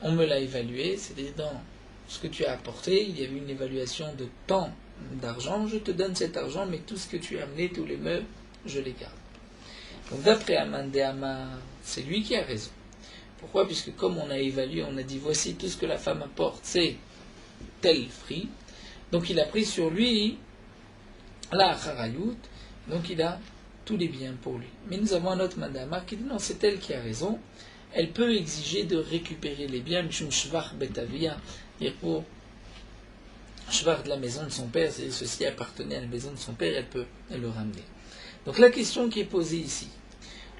A: on me l'a évalué? C'est-à-dire dans ce que tu as apporté, il y a eu une évaluation de tant d'argent, je te donne cet argent, mais tout ce que tu as amené, tous les meubles, je les garde. Donc d'après Amandéama, c'est lui qui a raison. Pourquoi? Puisque comme on a évalué, on a dit voici tout ce que la femme apporte, c'est tel prix. Donc il a pris sur lui la harayut, donc il a tous les biens pour lui. Mais nous avons un autre mandama qui dit non, c'est elle qui a raison. Elle peut exiger de récupérer les biens, mishum shvar betavia, pour shvar de la maison de son père, c'est ceci appartenait à la maison de son père, elle peut le ramener. Donc la question qui est posée ici,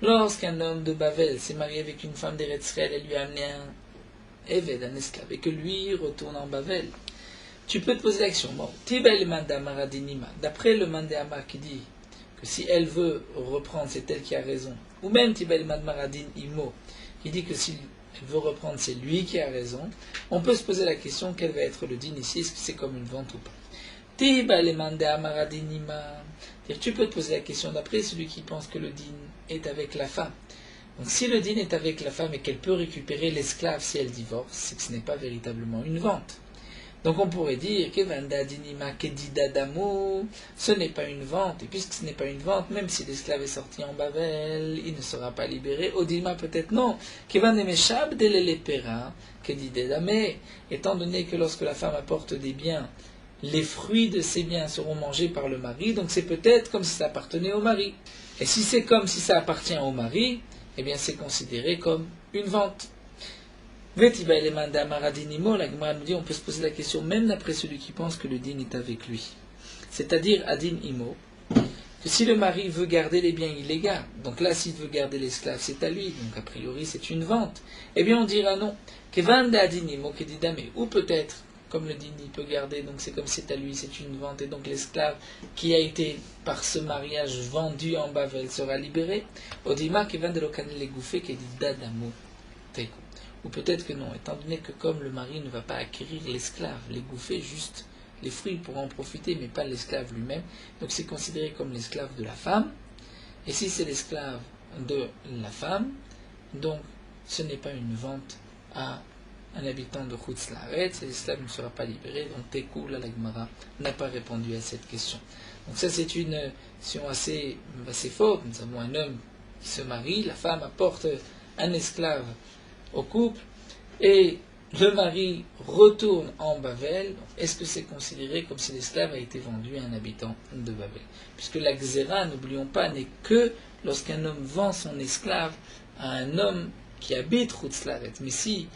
A: lorsqu'un homme de Bavel s'est marié avec une femme d'Eretz Israël, elle lui a amené un Eved, un esclave, et que lui retourne en Bavel, tu peux te poser la question, bon, d'après le Mandéama qui dit que si elle veut reprendre, c'est elle qui a raison, ou même Tibel Madmaradin Imo, qui dit que si elle veut reprendre, c'est lui qui a raison, on peut se poser la question, quel va être le din ici, est-ce que c'est comme une vente ou pas? Tu peux te poser la question d'après celui qui pense que le din est avec la femme. Donc si le din est avec la femme et qu'elle peut récupérer l'esclave si elle divorce, c'est que ce n'est pas véritablement une vente. Donc on pourrait dire que ce n'est pas une vente, et puisque ce n'est pas une vente, même si l'esclave est sorti en Bavel, il ne sera pas libéré. Odima peut-être non. Mais étant donné que lorsque la femme apporte des biens, les fruits de ces biens seront mangés par le mari, donc c'est peut-être comme si ça appartenait au mari. Et si c'est comme si ça appartient au mari, eh bien c'est considéré comme une vente. La Gemara nous dit, on peut se poser la question même d'après celui qui pense que le din est avec lui. C'est-à-dire, Adin Imo, que si le mari veut garder les biens, il les garde. Donc là, s'il veut garder l'esclave, c'est à lui. Donc a priori, c'est une vente. Eh bien, on dira non. Ou peut-être, comme le din, il peut garder, donc c'est comme c'est à lui, c'est une vente. Et donc l'esclave qui a été, par ce mariage, vendu en Bavel sera libéré. Odima, Kevan de Lokan Legouffé, qui dit Dadamo Teku. Ou peut-être que non, étant donné que comme le mari ne va pas acquérir l'esclave, les gouffers, juste les fruits pour en profiter, mais pas l'esclave lui-même, donc c'est considéré comme l'esclave de la femme. Et si c'est l'esclave de la femme, donc ce n'est pas une vente à un habitant de Chutz La'aretz, et l'esclave ne sera pas libéré. Donc Tekou, la Gemara n'a pas répondu à cette question. Donc ça c'est une question assez forte. Nous avons un homme qui se marie, la femme apporte un esclave au couple, et le mari retourne en Bavel. Est-ce que c'est considéré comme si l'esclave a été vendu à un habitant de Bavel? Puisque la Xéra, n'oublions pas, n'est que lorsqu'un homme vend son esclave à un homme qui habite Chutz La'aretz. Mais si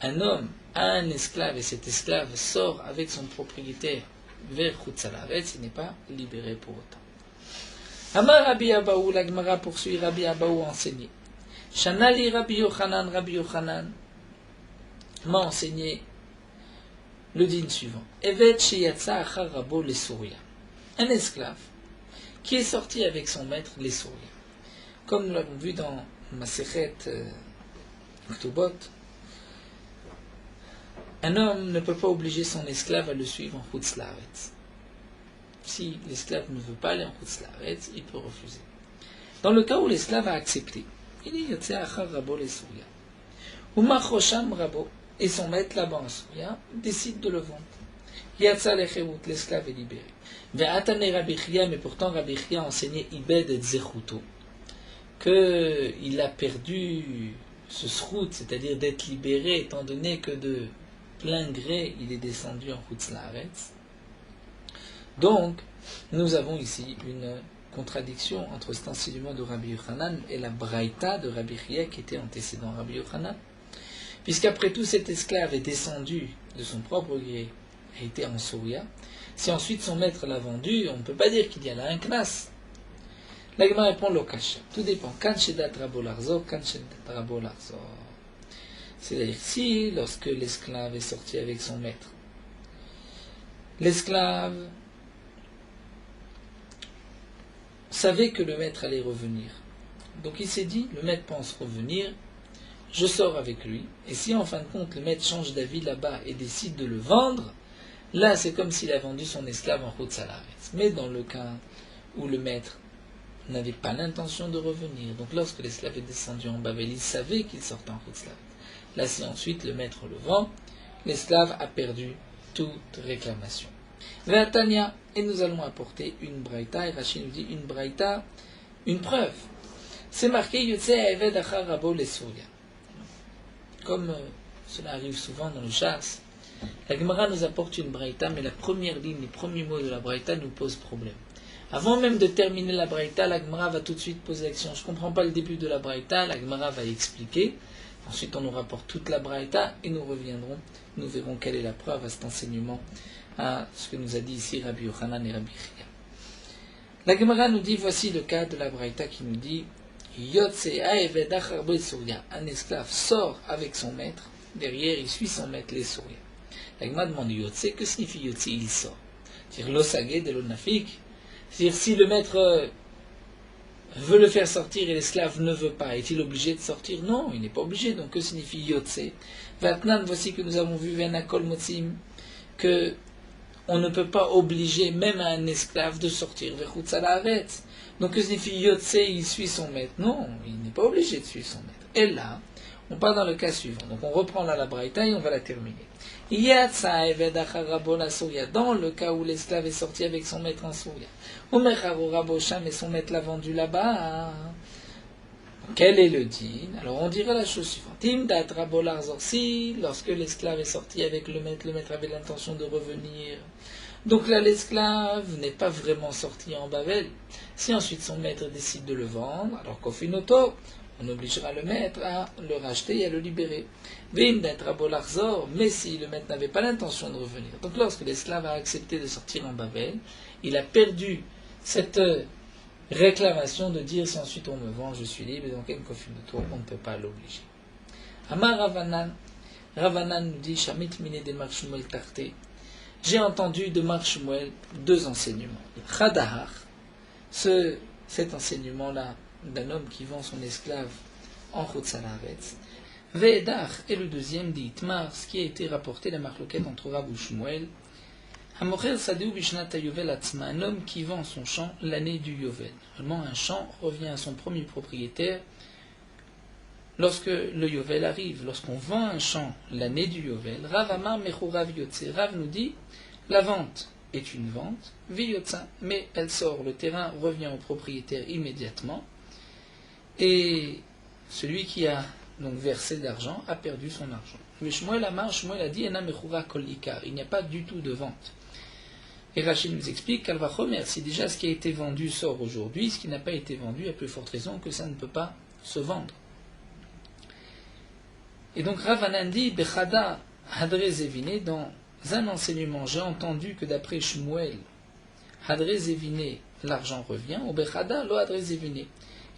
A: un homme a un esclave et cet esclave sort avec son propriétaire vers Chutz La'aretz, il n'est pas libéré pour autant. Amar Rabbi Abaou, la Gemara poursuit, Rabbi Abaou enseigné. Shanali Rabbi Yochanan m'a enseigné le din suivant. Evet sheyatsa achar rabo les Souria. Un esclave qui est sorti avec son maître les Souria. Comme nous l'avons vu dans Masechet Ktubot, un homme ne peut pas obliger son esclave à le suivre en Chutz La'aretz. Si l'esclave ne veut pas aller en Chutz La'aretz, il peut refuser. Dans le cas où l'esclave a accepté, il est Yotze Achar Rabo les Souria. Umachosham Rabo, et son maître là-bas en Souria décide de le vendre. Yatsa Lecheut, l'esclave est libéré. Ve'atane Rabbi Chia, mais pourtant Rabbi Chia enseignait Ibed et Zechuto, qu'il a perdu ce srout, c'est-à-dire d'être libéré, étant donné que de plein gré il est descendu en Chutz La'aretz. Donc, nous avons ici une contradiction entre cet enseignement de Rabbi Yochanan et la Braïta de Rabbi Chia qui était antécédent Rabbi Yochanan. Puisqu'après tout cet esclave est descendu de son propre gré, a été en Souria, si ensuite son maître l'a vendu, on ne peut pas dire qu'il y a là un knas. La Gemara répond l'okasha. Tout dépend. Kan shedat rabo larzor, kan shedat rabo larzor. C'est-à-dire si, lorsque l'esclave est sorti avec son maître, l'esclave savait que le maître allait revenir. Donc il s'est dit, le maître pense revenir, je sors avec lui, et si en fin de compte le maître change d'avis là-bas et décide de le vendre, là c'est comme s'il a vendu son esclave en route salaret. Mais dans le cas où le maître n'avait pas l'intention de revenir, donc lorsque l'esclave est descendu en Babel, il savait qu'il sortait en route salaret. Là si ensuite le maître le vend, l'esclave a perdu toute réclamation. Ve'atania, et nous allons apporter une braïta, et Rachid nous dit une braïta, une preuve. C'est marqué Yotse Eved Achar Rabo Lesouria. Comme cela arrive souvent dans le chasse, la Gemara nous apporte une braïta, mais la première ligne, les premiers mots de la braïta nous posent problème. Avant même de terminer la braïta, la Gemara va tout de suite poser l'action. Je ne comprends pas le début de la braïta, la Gemara va expliquer. Ensuite, on nous rapporte toute la braïta et nous reviendrons. Nous verrons quelle est la preuve à cet enseignement, à ce que nous a dit ici Rabbi Yochanan et Rabbi Chia. La Gemara nous dit, voici le cas de la braïta qui nous dit un esclave sort avec son maître, derrière il suit son maître les souris. La Gemara demande Yotse, que signifie Yotse? Il sort. C'est-à-dire l'osagé de l'onafik. C'est-à-dire si le maître veut le faire sortir et l'esclave ne veut pas, est-il obligé de sortir? Non, il n'est pas obligé. Donc que signifie Yotse? Vatnan, voici que nous avons vu Venakol Motzim, que on ne peut pas obliger même un esclave de sortir vers Hutzalaret. Donc que signifie Yotse, il suit son maître? Non, il n'est pas obligé de suivre son maître. Et là, on part dans le cas suivant. Donc on reprend là la braïta et on va la terminer. Dans le cas où l'esclave est sorti avec son maître en Souria, et son maître l'a vendu là-bas, quel est le din? Alors on dirait la chose suivante. Si, lorsque l'esclave est sorti avec le maître avait l'intention de revenir. Donc là l'esclave n'est pas vraiment sorti en Babel. Si ensuite son maître décide de le vendre, alors qu'au finoto, on obligera le maître à le racheter et à le libérer. Mais si le maître n'avait pas l'intention de revenir, donc lorsque l'esclave a accepté de sortir en Babel, il a perdu cette réclamation de dire si ensuite on me vend, je suis libre, et donc on ne peut pas l'obliger. Amar Ravanan, Ravanan nous dit Shamit mine de Mar Shmuel Tarte. J'ai entendu de Mar Shmuel deux enseignements. Chadahar, cet enseignement-là d'un homme qui vend son esclave en Chutzalaretz. Ve'edach, et le deuxième dit Itmar, ce qui a été rapporté la marloquette entre Rav ou Shmuel. Hamocher Sadeu Bishnat Yovel Atzma, un homme qui vend son champ l'année du Yovel. Normalement, un champ revient à son premier propriétaire lorsque le Yovel arrive. Lorsqu'on vend un champ l'année du Yovel, Rav Amar Mechu Rav Yotze. Rav nous dit la vente est une vente, Viyotza, mais elle sort, le terrain revient au propriétaire immédiatement, et celui qui a donc versé d'argent a perdu son argent. Mais Shmuel Amar, Shmuel a dit Ena Mechura Kol Ikar, il n'y a pas du tout de vente. Et Rachid nous explique qu'elle va remercier déjà ce qui a été vendu sort aujourd'hui, ce qui n'a pas été vendu, à plus forte raison que ça ne peut pas se vendre. Et donc Ravanan dit Bechada Hadre Zevine, dans un enseignement, j'ai entendu que d'après Shmuel, Hadre Zevine, l'argent revient, ou Bechada Lo Hadre Zevine.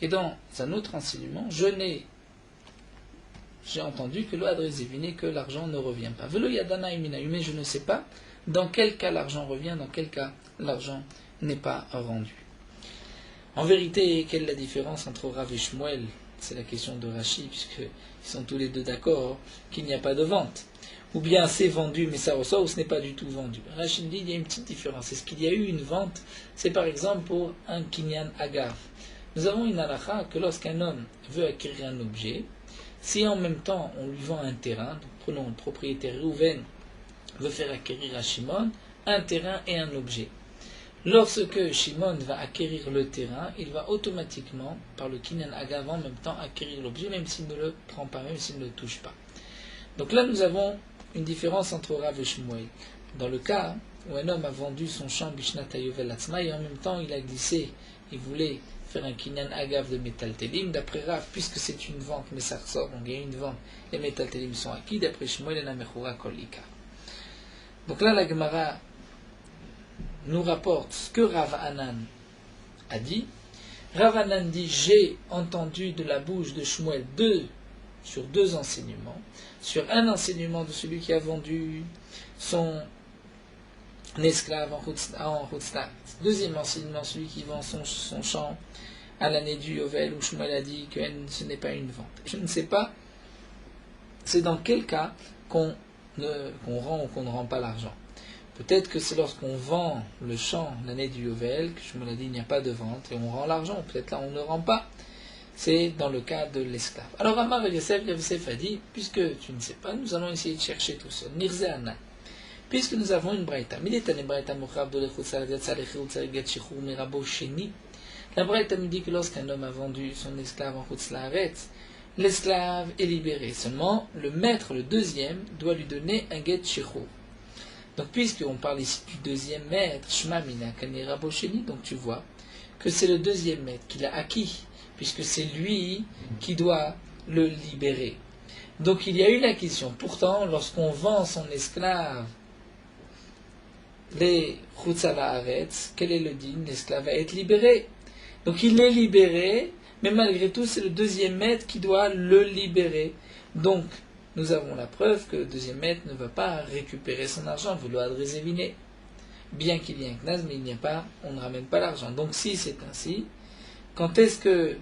A: Et dans un autre enseignement, j'ai entendu que Lo Hadre Zevine, que l'argent ne revient pas. Velo Yadana Iminayu, mais je ne sais pas dans quel cas l'argent revient, dans quel cas l'argent n'est pas rendu. En vérité, quelle est la différence entre Rav et Shmuel? C'est la question de Rashi, puisqu'ils sont tous les deux d'accord qu'il n'y a pas de vente. Ou bien c'est vendu, mais ça ressort, ou ce n'est pas du tout vendu. Rashi dit qu'il y a une petite différence. Est-ce qu'il y a eu une vente? C'est par exemple pour un kinyan agav. Nous avons une halakha que lorsqu'un homme veut acquérir un objet, si en même temps on lui vend un terrain, donc prenons le propriétaire Reuven veut faire acquérir à Shimon un terrain et un objet. Lorsque Shimon va acquérir le terrain, il va automatiquement, par le kinyan agav en même temps, acquérir l'objet, même s'il ne le prend pas, même s'il ne le touche pas. Donc là, nous avons une différence entre Rav et Shmuel. Dans le cas où un homme a vendu son champ Bishnat Yovel Atzma et en même temps il a glissé, il voulait faire un kinyan agav de métaltélim, d'après Rav, puisque c'est une vente, mais ça ressort, donc il y a une vente, les métaltélim sont acquis, d'après Shmuel et Namechura Kolika. Donc là, la Gemara nous rapporte ce que Rav Anan a dit. Rav Anan dit, j'ai entendu de la bouche de Shmuel sur deux enseignements. Sur un enseignement de celui qui a vendu son esclave en Chutzlat. Deuxième enseignement, celui qui vend son champ à l'année du Yovel, où Shmuel a dit que ce n'est pas une vente. Je ne sais pas, c'est dans quel cas qu'on rend ou qu'on ne rend pas l'argent. Peut-être que c'est lorsqu'on vend le champ l'année du Yovel, que Shmuel a dit il n'y a pas de vente, et on rend l'argent. Peut-être là on ne rend pas. C'est dans le cas de l'esclave. Alors Amar et Yosef a dit, puisque tu ne sais pas, nous allons essayer de chercher tout seul. Nirze Ana. Puisque nous avons une braïta. La braïta nous dit que lorsqu'un homme a vendu son esclave en Chutzlaret, l'esclave est libéré. Seulement, le maître, le deuxième, doit lui donner un get shechur. Donc, puisqu'on parle ici du deuxième maître, Shma Mina Kani Rabo Sheni, donc tu vois que c'est le deuxième maître qui l'a acquis, puisque c'est lui qui doit le libérer. Donc, il y a une acquisition. Pourtant, lorsqu'on vend son esclave, les Chutzala Aretz, quel est le din? L'esclave va être libéré. Donc il est libéré, mais malgré tout, c'est le deuxième maître qui doit le libérer. Donc, nous avons la preuve que le deuxième maître ne va pas récupérer son argent, vouloir réséviner. Bien qu'il y ait un knas, mais on ne ramène pas l'argent. Donc si c'est ainsi, quand est-ce que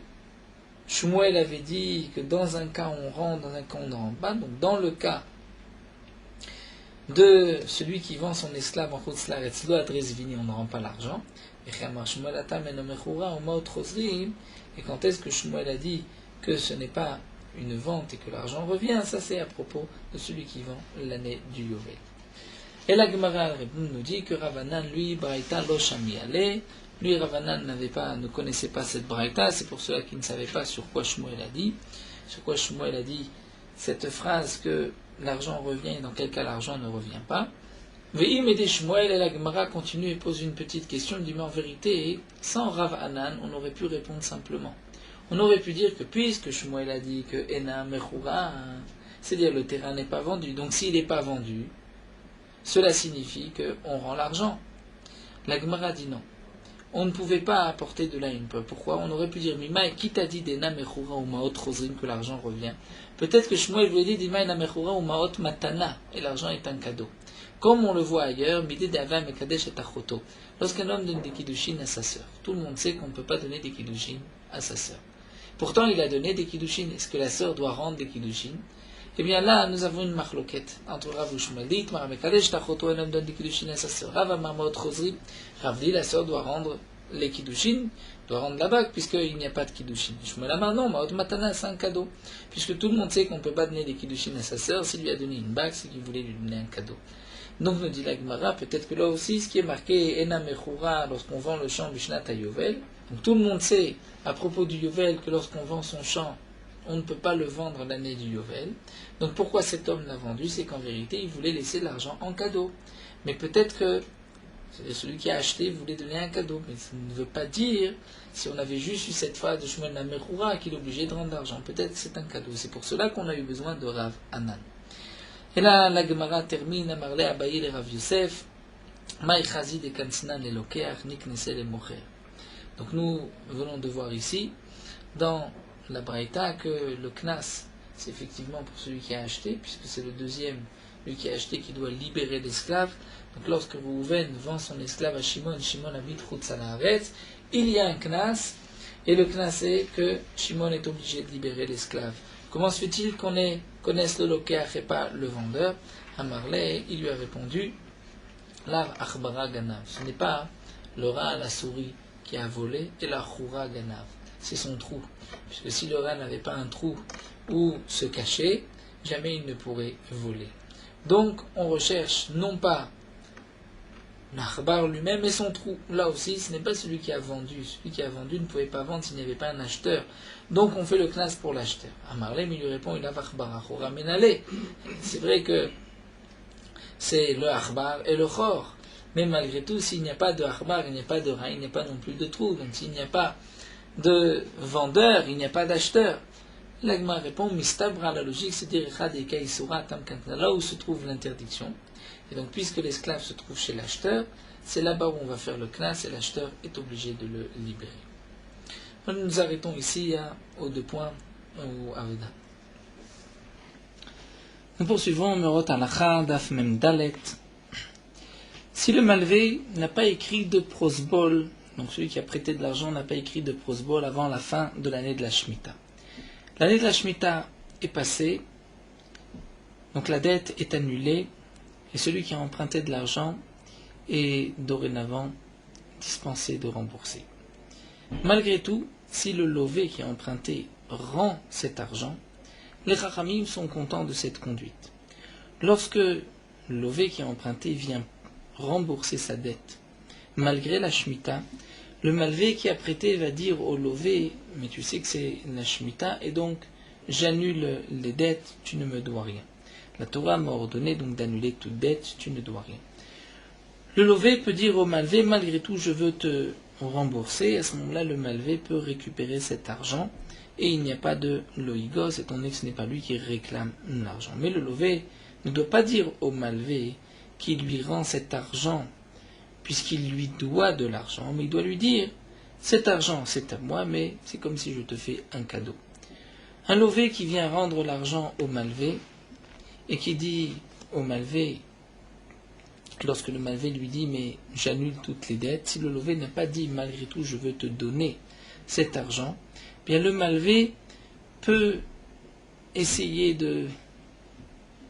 A: Shmuel avait dit que dans un cas on rend, dans un cas on ne rend pas? Donc dans le cas de celui qui vend son esclave en Chutzlaretz, on ne rend pas l'argent. Et quand est-ce que Shmuel a dit que ce n'est pas une vente et que l'argent revient? Ça c'est à propos de celui qui vend l'année du Yovel. Et la Gemara nous dit que Ravanan, lui, Braïta lo shami ale. Lui, Ravanan ne connaissait pas cette Braïta, c'est pour cela qu'il ne savait pas sur quoi Shmuel a dit. Sur quoi Shmuel a dit cette phrase que l'argent revient et dans quel cas l'argent ne revient pas. Ve'im et Shmuel, et la Gemara continue et pose une petite question, il dit mais en vérité, sans Rav Anan, on aurait pu répondre simplement. On aurait pu dire que puisque Shmuel a dit que Ena Mechura, c'est-à-dire le terrain n'est pas vendu, donc s'il n'est pas vendu, cela signifie qu'on rend l'argent. La Gemara dit non. On ne pouvait pas apporter de là une preuve. Pourquoi? On aurait pu dire Mima, qui t'a dit d'Ena Mechura ou Maot Rosrim que l'argent revient? Peut-être que Shmuel voulait dire Dima Ena Mechura ou Maot Matana, et l'argent est un cadeau. Comme on le voit ailleurs, Midé d'Ava Mekadesh et Tachoto. Lorsqu'un homme donne des kiddushin à sa sœur, tout le monde sait qu'on ne peut pas donner des kiddushin à sa sœur. Pourtant, il a donné des kiddushin. Est-ce que la sœur doit rendre des kiddushin? Eh bien là, nous avons une marloquette entre Rav et Shmuel. Dit, Mekadesh Tachoto, un homme donne des kiddushin à sa sœur. Rav Amamot Rosri, Rav dit, la sœur doit rendre les kiddushin, doit rendre la bague, puisqu'il n'y a pas de kiddushin. Shmuel Amar, non, Maot Matana, c'est un cadeau. Puisque tout le monde sait qu'on ne peut pas donner des kiddushin à sa sœur, s'il lui a donné une bague, c'est qu'il voulait lui donner un cadeau. Donc nous dit la Gemara, peut-être que là aussi, ce qui est marqué Ena Mechura lorsqu'on vend le champ Bishnat Yovel, donc tout le monde sait à propos du Yovel que lorsqu'on vend son champ, on ne peut pas le vendre l'année du Yovel. Donc pourquoi cet homme l'a vendu? C'est qu'en vérité, il voulait laisser l'argent en cadeau. Mais peut-être que celui qui a acheté voulait donner un cadeau. Mais ça ne veut pas dire, si on avait juste eu cette phrase de Shmuel Mechura, qu'il est obligé de rendre l'argent. Peut-être que c'est un cadeau. C'est pour cela qu'on a eu besoin de Rav Anan. Et là, la Gemara termine, Amarle Abaye le Rav Yosef, Maïchazi de Kansnan le Lokeach, Niknese le Mocher. Donc nous venons de voir ici, dans la Braïta, que le Knas, c'est effectivement pour celui qui a acheté, puisque c'est le deuxième, lui qui a acheté, qui doit libérer l'esclave. Donc lorsque Rouven vend son esclave à Shimon, Shimon habite Chutzala Haaretz, il y a un Knas, et le Knas est que Shimon est obligé de libérer l'esclave. Comment se fait-il qu'on connaisse le lokeach et pas le vendeur? Amarle, il lui a répondu, l'ar achbara ganav. Ce n'est pas le rat, la souris qui a volé, et la choura ganav. C'est son trou. Puisque si le rat n'avait pas un trou où se cacher, jamais il ne pourrait voler. Donc, on recherche non pas l'achbar lui-même, mais son trou. Là aussi, ce n'est pas celui qui a vendu. Celui qui a vendu ne pouvait pas vendre s'il n'y avait pas un acheteur. Donc on fait le knas pour l'acheteur. Amarlem, il lui répond, il a vachbar achora menale. C'est vrai que c'est le achbar et le chor. Mais malgré tout, s'il n'y a pas de harbar, il n'y a pas de rein, il n'y a pas non plus de trou. Donc s'il n'y a pas de vendeur, il n'y a pas d'acheteur. L'agma répond, mistabra, la logique, c'est-à-dire là où se trouve l'interdiction. Et donc puisque l'esclave se trouve chez l'acheteur, c'est là-bas où on va faire le knas et l'acheteur est obligé de le libérer. Nous nous arrêtons ici aux 2 points au Aveda. Nous poursuivons Merot Halacha, Daf Mem Dalet. Si le malvé n'a pas écrit de prosbol, donc celui qui a prêté de l'argent n'a pas écrit de prosbol avant la fin de l'année de la Shemitah. L'année de la Shemitah est passée, donc la dette est annulée, et celui qui a emprunté de l'argent est dorénavant dispensé de rembourser. Malgré tout, si le lové qui a emprunté rend cet argent, les Chachamim sont contents de cette conduite. Lorsque le lové qui a emprunté vient rembourser sa dette, malgré la Shemitah, le malvé qui a prêté va dire au lové, mais tu sais que c'est la Shemitah, et donc j'annule les dettes, tu ne me dois rien. La Torah m'a ordonné donc d'annuler toute dette, tu ne dois rien. Le lové peut dire au malvé, malgré tout je veux te rembourser, à ce moment-là le malvé peut récupérer cet argent, et il n'y a pas de loïgos, étant donné que ce n'est pas lui qui réclame l'argent. Mais le lové ne doit pas dire au malvé qu'il lui rend cet argent, puisqu'il lui doit de l'argent, mais il doit lui dire, cet argent c'est à moi, mais c'est comme si je te fais un cadeau. Un lové qui vient rendre l'argent au malvé, et qui dit au malvé, lorsque le malvé lui dit, mais j'annule toutes les dettes, si le lové n'a pas dit, malgré tout, je veux te donner cet argent, bien le malvé peut essayer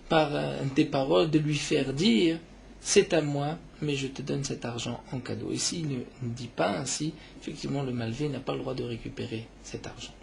A: par des paroles, de lui faire dire, c'est à moi, mais je te donne cet argent en cadeau. Et s'il ne dit pas ainsi, effectivement, le malvé n'a pas le droit de récupérer cet argent.